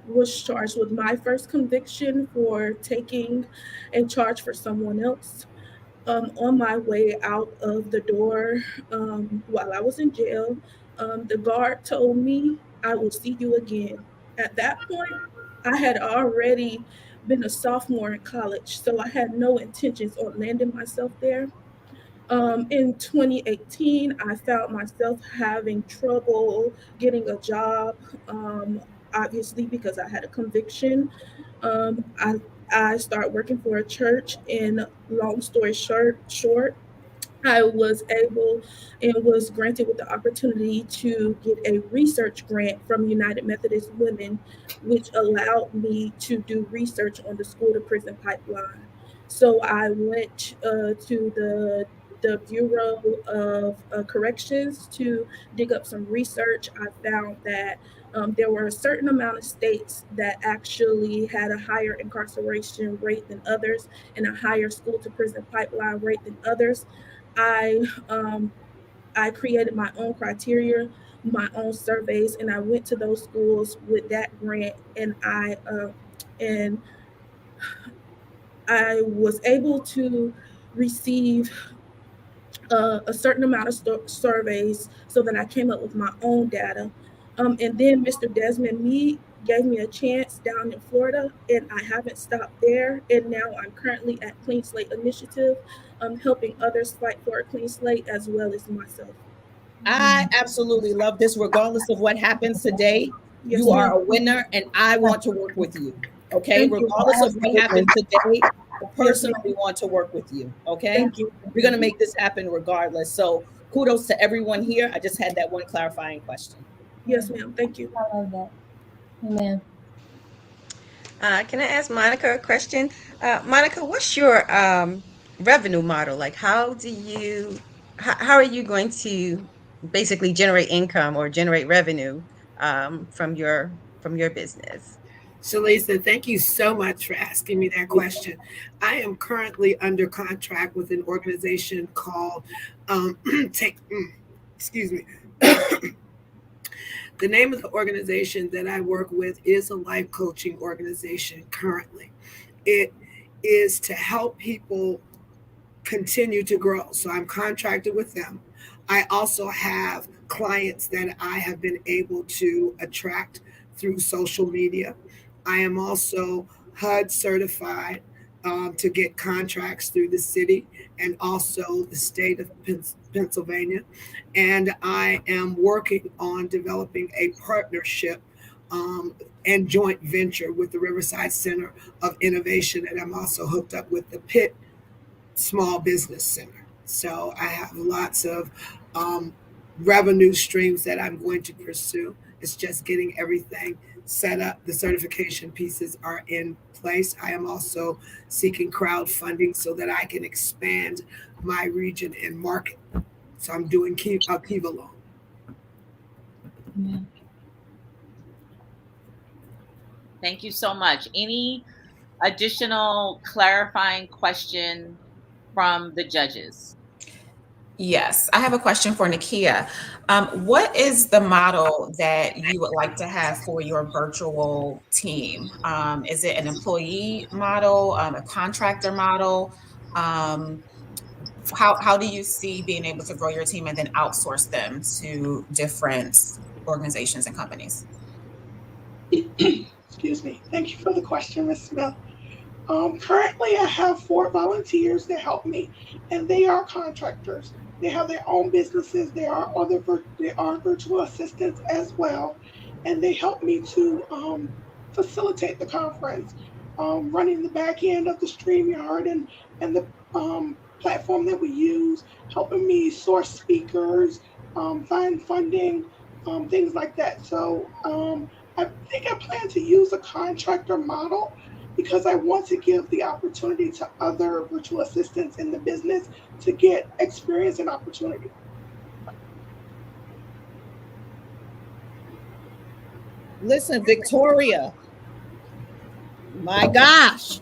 Speaker 16: was charged with my first conviction for taking a charge for someone else. On my way out of the door, while I was in jail, the guard told me, "I will see you again." At that point, I had already been a sophomore in college, so I had no intentions on landing myself there. In 2018, I found myself having trouble getting a job, obviously because I had a conviction. I started working for a church, and long story short, I was able and was granted with the opportunity to get a research grant from United Methodist Women, which allowed me to do research on the school to prison pipeline. So I went to the Bureau of Corrections to dig up some research. I found that there were a certain amount of states that actually had a higher incarceration rate than others and a higher school to prison pipeline rate than others. I I created my own criteria, my own surveys, and I went to those schools with that grant, and I was able to receive a certain amount of surveys so that I came up with my own data. And then Mr. Desmond Meade gave me a chance down in Florida, and I haven't stopped there. And now I'm currently at Clean Slate Initiative, helping others fight for a clean slate as well as myself.
Speaker 18: I absolutely love this. Regardless of what happens today,
Speaker 16: Yes,
Speaker 18: you are
Speaker 16: ma'am.
Speaker 18: a winner, and I want to work with you. Okay,
Speaker 16: Thank you.
Speaker 18: regardless of what happens today, I
Speaker 16: Yes,
Speaker 18: personally
Speaker 16: ma'am.
Speaker 18: want to work with you. Okay,
Speaker 16: Thank you.
Speaker 18: we're gonna make this happen regardless. So kudos to everyone here. I just had that one clarifying question.
Speaker 16: Yes, ma'am. Thank you.
Speaker 11: I love that. Amen.
Speaker 17: Can I ask Monica a question? Monica, what's your revenue model? Like, how are you going to basically generate income or generate revenue from your business?
Speaker 7: Shalisa, thank you so much for asking me that question. I am currently under contract with an organization called excuse me. The name of the organization that I work with is a life coaching organization currently. It is to help people continue to grow. So I'm contracted with them. I also have clients that I have been able to attract through social media. I am also HUD certified to get contracts through the city and also the state of Pennsylvania. And I am working on developing a partnership and joint venture with the Riverside Center of Innovation. And I'm also hooked up with the Pitt Small Business Center. So I have lots of revenue streams that I'm going to pursue. It's just getting everything set up. The certification pieces are in place. I am also seeking crowdfunding so that I can expand my region and market. So I'm doing Kiva Loan.
Speaker 2: Thank you so much. Any additional clarifying question from the judges?
Speaker 19: Yes, I have a question for Nakia. What is the model that you would like to have for your virtual team? Is it an employee model, a contractor model? How do you see being able to grow your team and then outsource them to different organizations and companies?
Speaker 15: Excuse me. Thank you for the question, Ms. Smith. Currently, I have 4 volunteers that help me, and they are contractors. They have their own businesses. They are virtual assistants as well, and they help me to facilitate the conference, running the back end of the StreamYard and the platform that we use, helping me source speakers, find funding, things like that. So I think I plan to use a contractor model because I want to give the opportunity to other virtual assistants in the business to get experience and opportunity.
Speaker 18: Listen, Victoria, my gosh,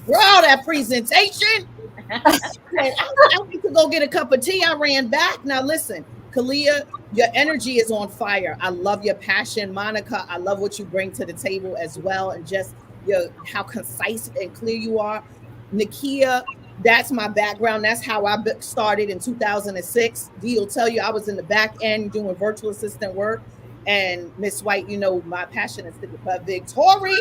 Speaker 18: bro, that presentation. I need to go get a cup of tea. I ran back. Now listen, Kalia, your energy is on fire. I love your passion. Monica, I love what you bring to the table as well, and just how concise and clear you are. Nakia, that's my background. That's how I started in 2006. Dee will tell you I was in the back end doing virtual assistant work. And Miss White, you know my passion is but Victoria,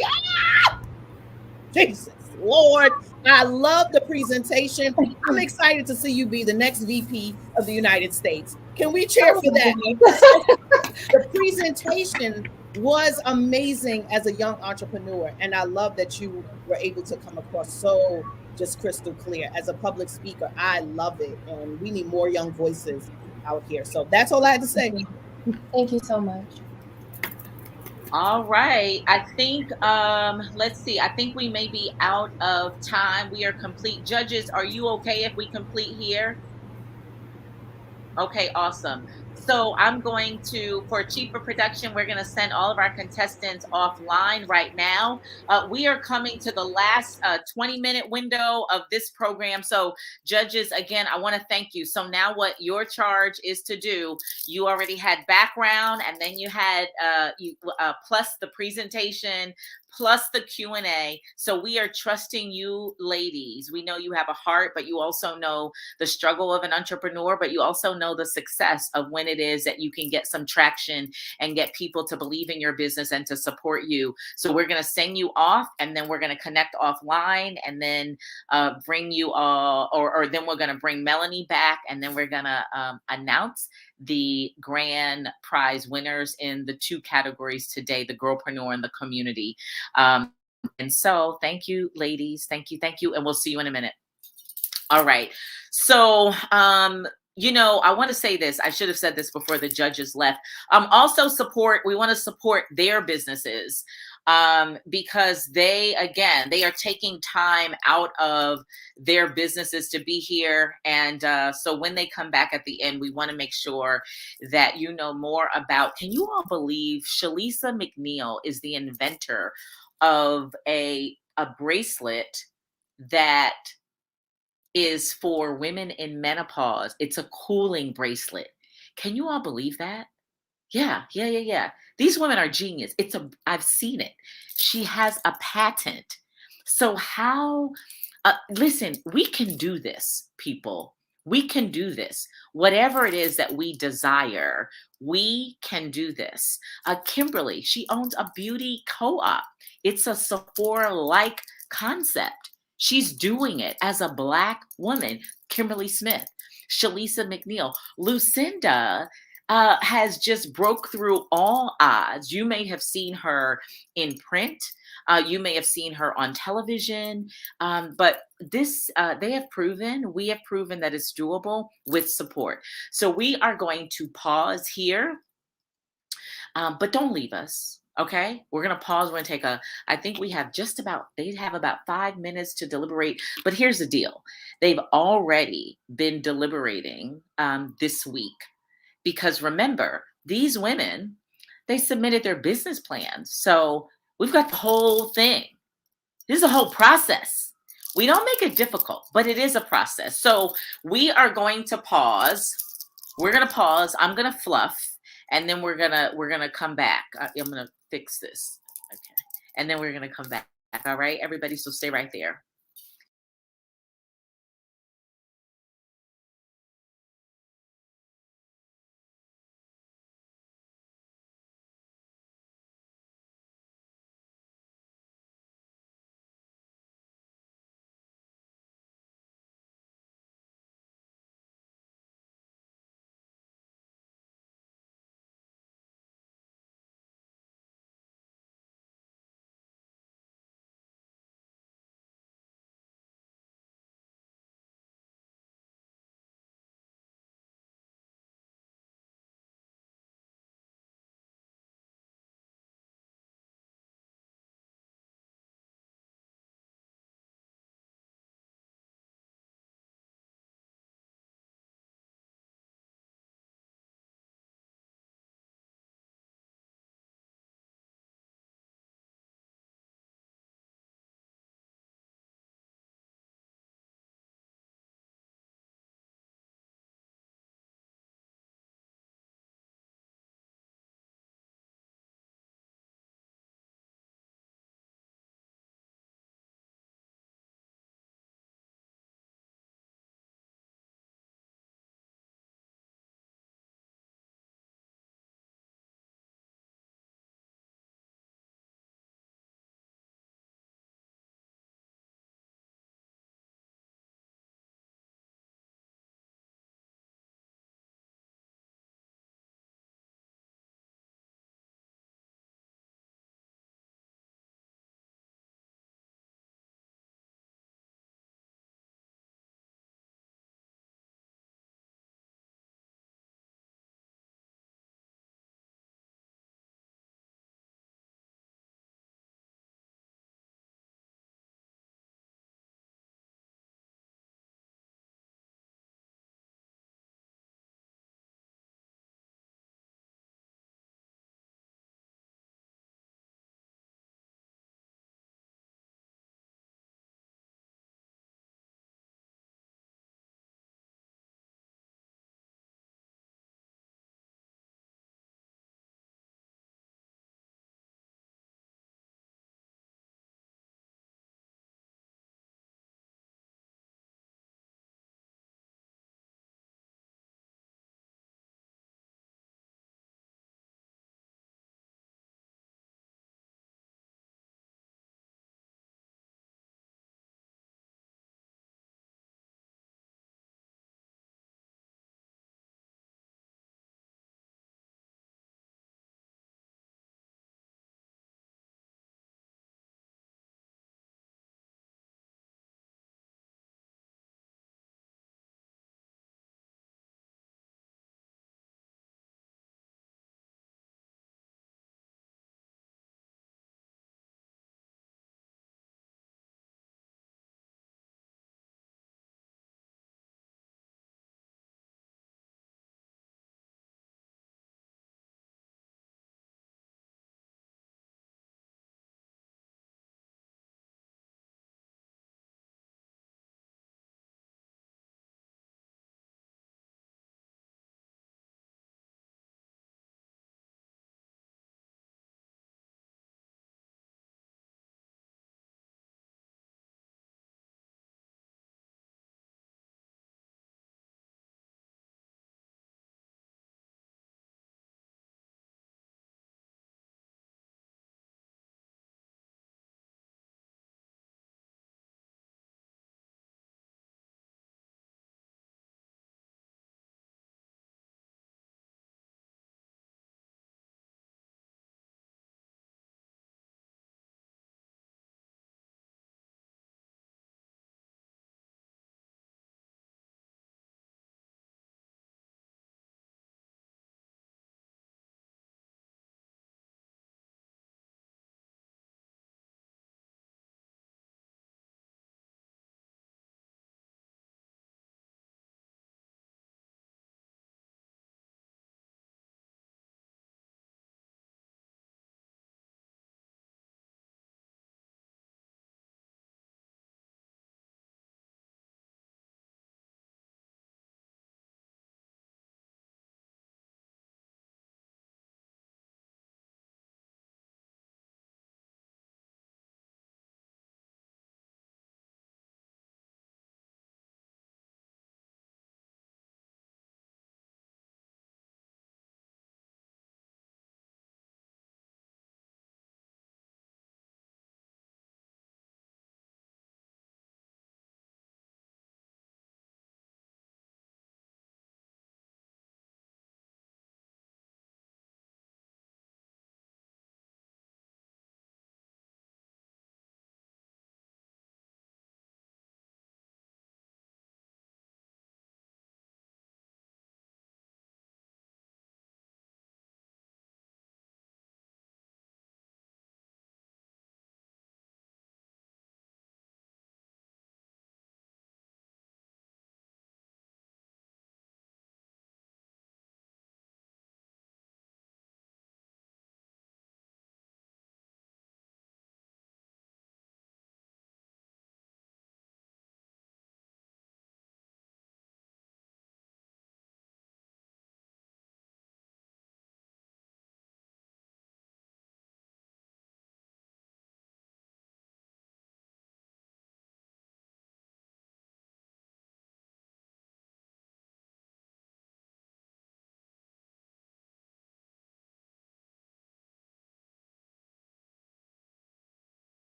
Speaker 18: Jesus Lord, I love the presentation. I'm excited to see you be the next VP of the United States. Can we cheer for that? The presentation was amazing as a young entrepreneur, and I love that you were able to come across so just crystal clear. As a public speaker, I love it, and we need more young voices out here. So that's all I had to say.
Speaker 11: Thank you so much.
Speaker 2: All right. I think let's see. I think we may be out of time. We are complete. Judges, are you okay if we complete here? Okay, awesome. So I'm going to, for cheaper production, we're going to send all of our contestants offline right now. We are coming to the last 20-minute window of this program. So judges, again, I want to thank you. So now what your charge is to do, you already had background, and then you had plus the presentation, plus the Q&A. So we are trusting you ladies. We know you have a heart, but you also know the struggle of an entrepreneur, but you also know the success of when it is that you can get some traction and get people to believe in your business and to support you. So we're going to send you off, and then we're going to connect offline, and then bring you all, or then we're going to bring Melanie back, and then we're going to announce the grand prize winners in the 2 categories today, the Girlpreneur and the community. And so thank you, ladies. Thank you. Thank you. And we'll see you in a minute. All right. So, you know, I want to say this. I should have said this before the judges left. Also we want to support their businesses because they are taking time out of their businesses to be here. And so when they come back at the end, we want to make sure that you know more about, can you all believe Shalisa McNeil is the inventor of a bracelet that is for women in menopause. It's a cooling bracelet. Can you all believe that? Yeah. These women are genius. I've seen it. She has a patent. So listen, we can do this, people. We can do this. Whatever it is that we desire, we can do this. Kimberly, she owns a beauty co-op. It's a Sephora-like concept. She's doing it as a Black woman. Kimberly Smith, Shalisa McNeil, Lucinda has just broke through all odds. You may have seen her in print. You may have seen her on television, but we have proven that it's doable with support. So we are going to pause here, but don't leave us. Okay, we're going to pause. We're going to take I think they have about 5 minutes to deliberate. But here's the deal. They've already been deliberating this week. Because remember, these women, they submitted their business plans. So we've got the whole thing. This is a whole process. We don't make it difficult, but it is a process. So we are going to pause. We're going to pause. I'm going to fluff, and then we're going to come back. I'm going to fix this. Okay. And then we're going to come back. All right, everybody. So stay right there.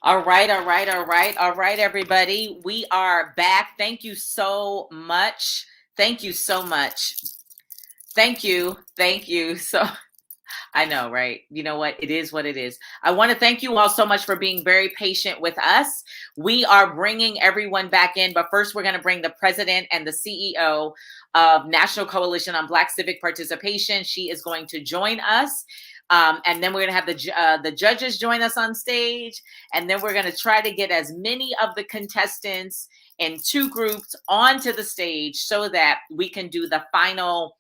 Speaker 2: All right, everybody. We are back. Thank you so much. Thank you so much. Thank you. So I know, right? You know what? It is what it is. I want to thank you all so much for being very patient with us. We are bringing everyone back in, but first we're going to bring the president and the CEO of National Coalition on Black Civic Participation. She is going to join us. And then we're going to have the judges join us on stage. And then we're going to try to get as many of the contestants in 2 groups onto the stage so that we can do the final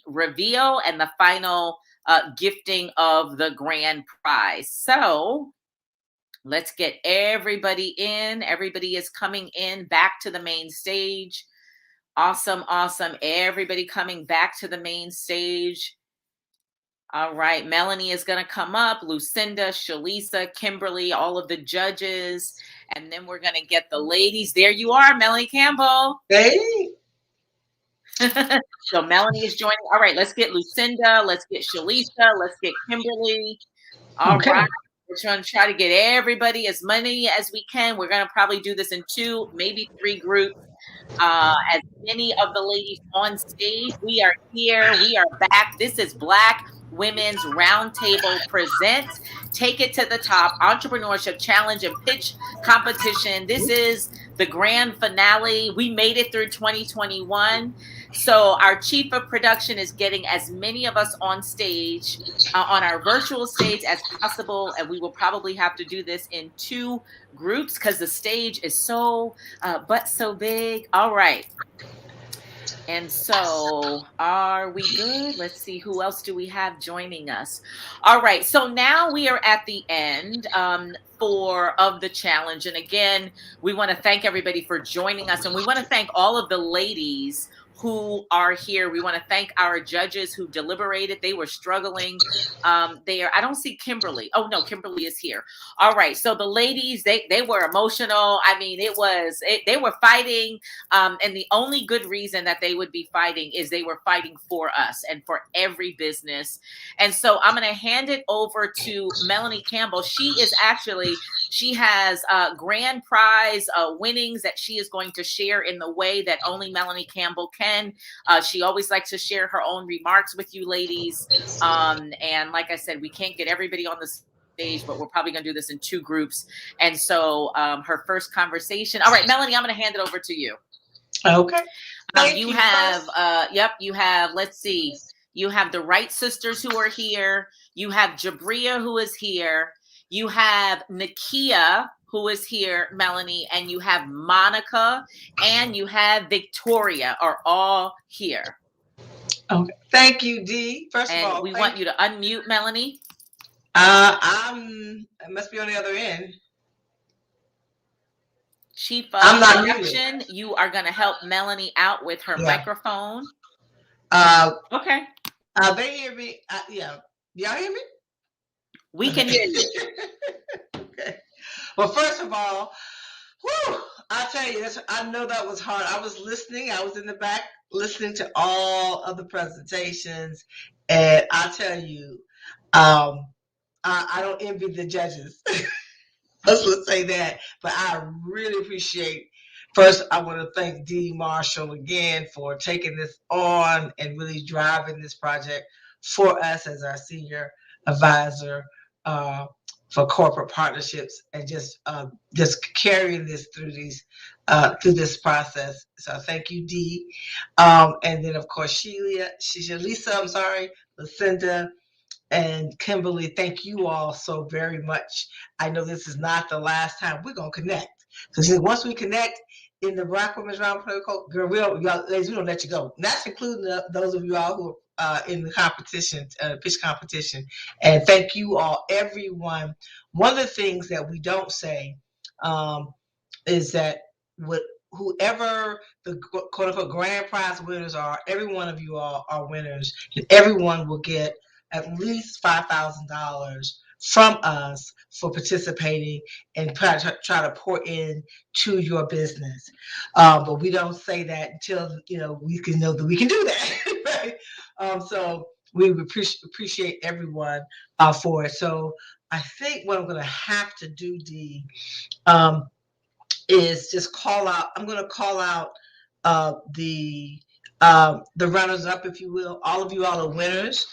Speaker 2: reveal and the final gifting of the grand prize. So let's get everybody in. Everybody is coming in back to the main stage. Awesome. Everybody coming back to the main stage. All right, Melanie is going to come up, Lucinda, Shalisa, Kimberly, all of the judges, and then we're going to get the ladies. There you are, Melanie Campbell.
Speaker 1: Hey.
Speaker 2: So Melanie is joining. All right, let's get Lucinda, let's get Shalisa, let's get Kimberly. All right, we're going to try to get everybody as many as we can. We're going to probably do this in 2, maybe 3 groups. As many of the ladies on stage. We are here. We are back. This is Black Women's Roundtable presents Take It to the Top Entrepreneurship Challenge and Pitch Competition. This is the grand finale. We made it through 2021. So our chief of production is getting as many of us on stage, on our virtual stage as possible. And we will probably have to do this in 2 groups because the stage is so big. All right. And so are we good? Let's see, who else do we have joining us? All right. So now we are at the end of the challenge. And again, we want to thank everybody for joining us. And we want to thank all of the ladies who are here. We want to thank our judges who deliberated. They were struggling. I don't see Kimberly. Oh no, Kimberly is here. All right. So the ladies, they were emotional. I mean, they were fighting. And the only good reason that they would be fighting is they were fighting for us and for every business. And so I'm going to hand it over to Melanie Campbell. She has grand prize winnings that she is going to share in the way that only Melanie Campbell can. She always likes to share her own remarks with you ladies. And like I said, we can't get everybody on the stage, but we're probably going to do this in 2 groups. And so her first conversation. All right, Melanie, I'm going to hand it over to you.
Speaker 1: Okay.
Speaker 2: You have, let's see. You have the Wright sisters who are here. You have Jabria who is here. You have Nakia who is here, Melanie, and you have Monica, and you have Victoria are all here.
Speaker 1: Okay. Thank you, Dee. First of all,
Speaker 2: we want you to unmute, Melanie.
Speaker 1: I must be on the other end.
Speaker 2: Chief of Production, you are going to help Melanie out with her microphone.
Speaker 1: Okay. They hear me. Yeah. Y'all hear me?
Speaker 2: We can hear you.
Speaker 1: Okay. Well, first of all, I'll tell you, I know that was hard. I was listening. I was in the back listening to all of the presentations. And I'll tell you, I don't envy the judges. Let's say that. But I really appreciate, first, I want to thank Dee Marshall again for taking this on and really driving this project for us as our senior advisor for corporate partnerships and just carrying this through this process. So thank you, Dee. And then of course Shalisa, Lucinda, and Kimberly, thank you all so very much. I know this is not the last time we're gonna connect. Because once we connect in the Black Women's Roundtable, girl, we don't let you go. And that's including those of you all who are in the competition, pitch competition. And thank you all, everyone. One of the things that we don't say is that whoever the quote unquote grand prize winners are, every one of you all are winners, and everyone will get at least $5,000 from us for participating and try to pour in to your business. But we don't say that until we can know that we can do that, right? So we appreciate everyone for it. So I think what I'm going to have to do, Dee, is just call out. I'm going to call out the runners up, if you will. All of you all are winners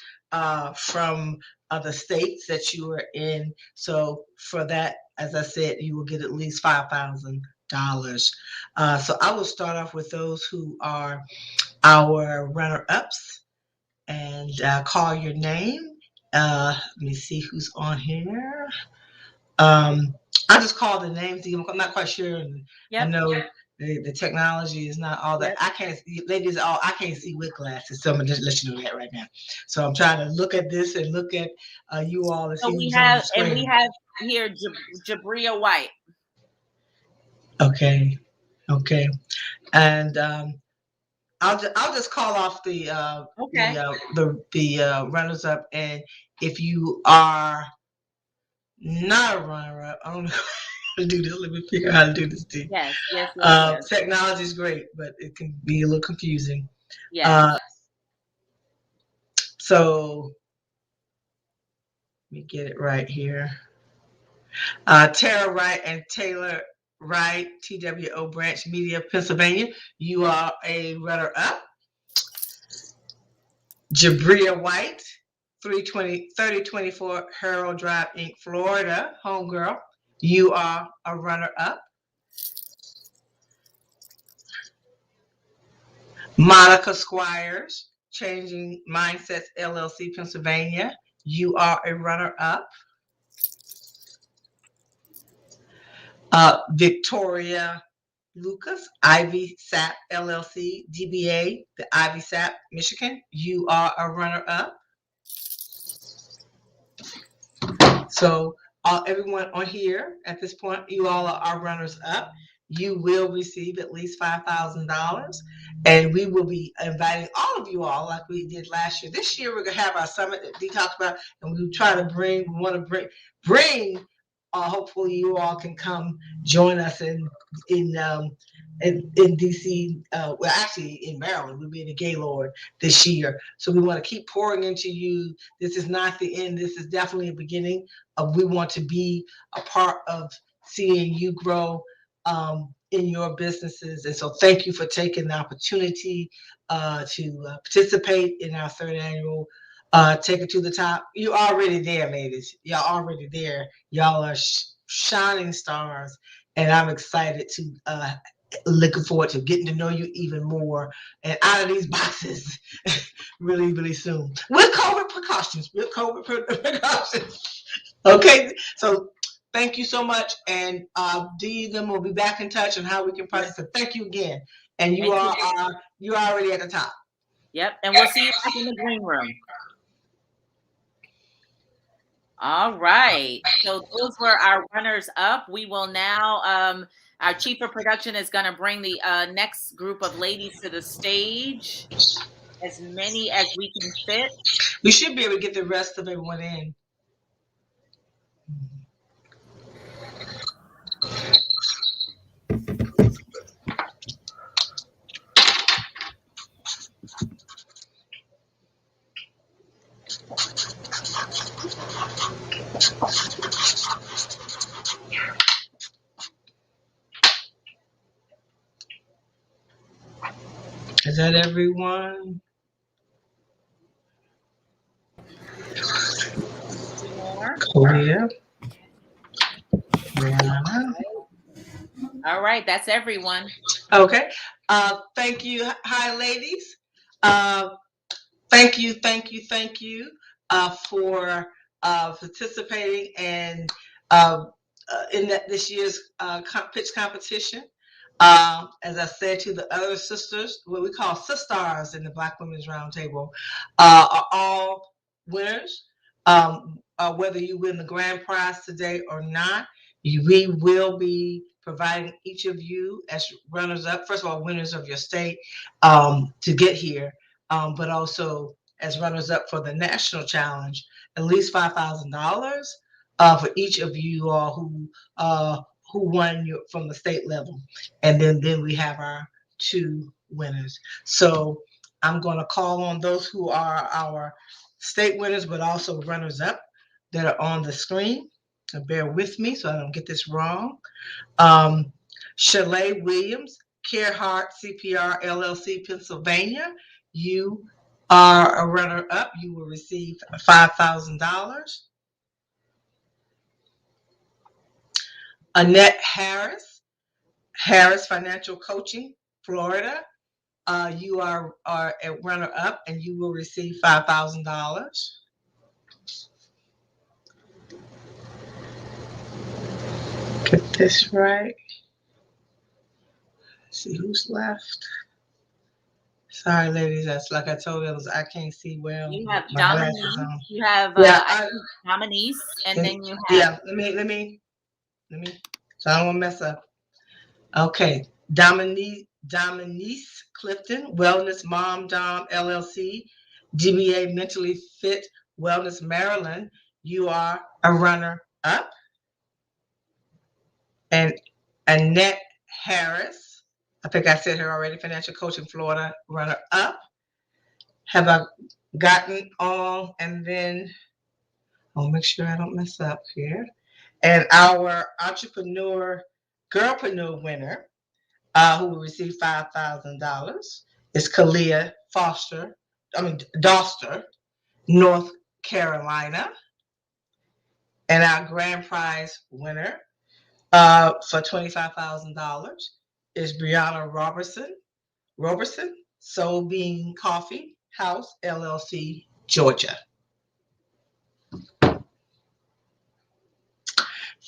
Speaker 1: from the states that you are in. So for that, as I said, you will get at least $5,000. So I will start off with those who are our runner-ups and call your name. Let me see who's on here. I just call the names. I'm not quite sure. I know the technology is not all that. I can't see, ladies. I can't see with glasses. So I'm gonna just let you know that right now. So I'm trying to look at this and look at you all and see who's on the screen.
Speaker 2: And we have here Jabria White.
Speaker 1: Okay, and I'll just call off the runners up, and if you are not a runner up, I don't know how to do this. Let me figure out how to do this thing.
Speaker 2: Yes.
Speaker 1: Technology is great, but it can be a little confusing.
Speaker 2: Yes.
Speaker 1: So let me get it right here. Tara Wright and Taylor Wright, TWO Branch Media, Pennsylvania. You are a runner-up. Jabria White, 3024 Harold Drive, Inc., Florida, homegirl. You are a runner-up. Monica Squires, Changing Mindsets, LLC, Pennsylvania. You are a runner-up. Victoria Lucas, Ivy Sap, LLC, DBA, the Ivy Sap, Michigan. You are a runner-up. So everyone on here at this point, you all are runners up. You will receive at least $5,000, and we will be inviting all of you all like we did last year. This year we're gonna have our summit that Dee talked about, and we want to bring. Hopefully you all can come join us in DC. Well, actually in Maryland, we'll be in the Gaylord this year. So we want to keep pouring into you. This is not the end. This is definitely a beginning. We want to be a part of seeing you grow in your businesses. And so thank you for taking the opportunity to participate in our third annual Take It to the Top. You're already there, ladies. Y'all already there. Y'all are shining stars. And I'm excited to looking forward to getting to know you even more and out of these boxes really, really soon. With COVID precautions. Okay, so thank you so much, and Dee them will be back in touch on how we can process it. Thank you again, and you're already at the top.
Speaker 2: Yep, and we'll see you back in the green room. All right, so those were our runners up. We will now, our chief of production is going to bring the next group of ladies to the stage, as many as we can fit.
Speaker 1: We should be able to get the rest of everyone in. Is that everyone? Clear.
Speaker 2: All right, that's everyone.
Speaker 1: Okay. Thank you. Hi, ladies. Thank you for participating and in this year's pitch competition. As I said to the other sisters, what we call sisters in the Black Women's Roundtable, are all winners. Whether you win the grand prize today or not, we will be providing each of you as runners up, first of all, winners of your state to get here, but also as runners up for the national challenge, at least $5,000 for each of you all who won from the state level. And then we have our two winners. So I'm going to call on those who are our state winners, but also runners up. that are on the screen. And bear with me so I don't get this wrong. Chalet Williams, Carehart CPR LLC, Pennsylvania. You are a runner-up. You will receive $5,000. Annette Harris, Harris Financial Coaching, Florida. You are a runner-up, and you will receive $5,000. Get this right. Let's see who's left. Sorry, ladies. That's like I told you, I can't see well.
Speaker 2: You have
Speaker 1: My glasses on.
Speaker 2: You have Dominique, and then you have.
Speaker 1: Yeah. Let me. So I don't want to mess up. Okay, Dominique Clifton, Wellness Mom Dom LLC, DBA Mentally Fit Wellness Maryland. You are a runner-up. And Annette Harris, I think I said her already, Financial Coach in Florida, runner-up. Have I gotten all? And then I'll make sure I don't mess up here. And our Girlpreneur winner, who will receive $5,000, is Kalia Doster, North Carolina. And our grand prize winner for $25,000 is Brianna Roberson, Soul Bean Coffee House, LLC, Georgia.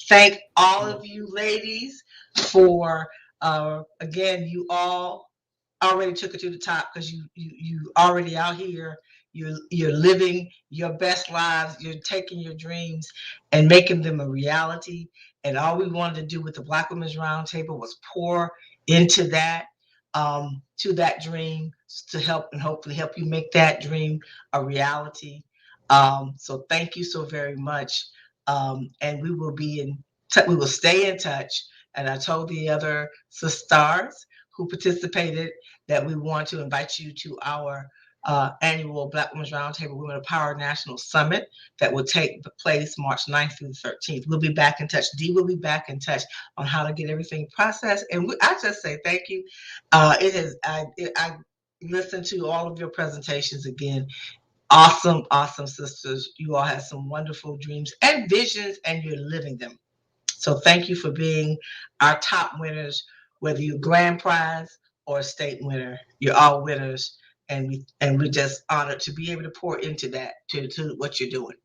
Speaker 1: Thank all of you ladies for, again, you all already took it to the top because you already out here. You're living your best lives. You're taking your dreams and making them a reality. And all we wanted to do with the Black Women's Roundtable was pour into that, to that dream, to help and hopefully help you make that dream a reality. So thank you so very much. And we will we will stay in touch. And I told the other sisters who participated that we want to invite you to our annual Black Women's Roundtable Women of Power National Summit that will take place March 9th through the 13th. We'll be back in touch. Dee will be back in touch on how to get everything processed. And I just say thank you. I listened to all of your presentations again. Awesome sisters. You all have some wonderful dreams and visions, and you're living them. So thank you for being our top winners, whether you're grand prize or state winner. You're all winners, and we're just honored to be able to pour into that, to what you're doing.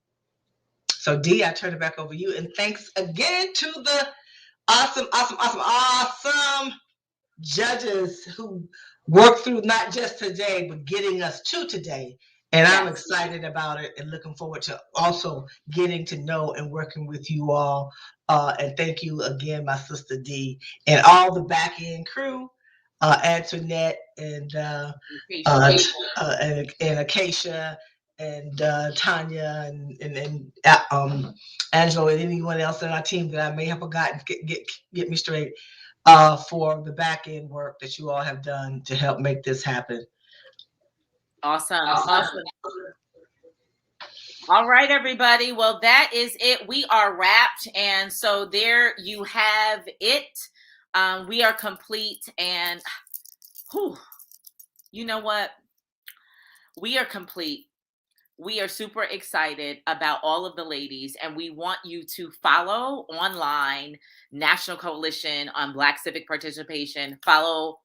Speaker 1: So Dee, I turn it back over to you, and thanks again to the awesome judges who worked through not just today, but getting us to today. And I'm excited about it and looking forward to also getting to know and working with you all. And thank you again, my sister Dee, and all the back end crew, Antoinette and Acacia and Tanya and Angela and anyone else on our team that I may have forgotten. Get me straight. For the back end work that you all have done to help make this happen.
Speaker 2: Awesome. All right, everybody. Well, that is it. We are wrapped. And so there you have it. We are complete. And you know what? We are complete. We are super excited about all of the ladies, and we want you to follow online National Coalition on Black Civic Participation, follow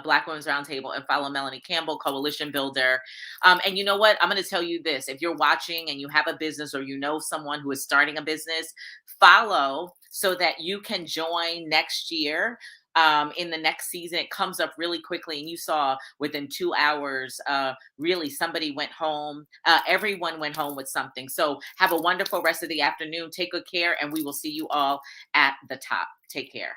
Speaker 2: Black Women's Roundtable, and follow Melanie Campbell, Coalition Builder. And you know what? I'm going to tell you this. If you're watching and you have a business or you know someone who is starting a business, follow so that you can join next year. In the next season. It comes up really quickly, and you saw within 2 hours, really somebody went home. Everyone went home with something. So have a wonderful rest of the afternoon. Take good care, and we will see you all at the top. Take care.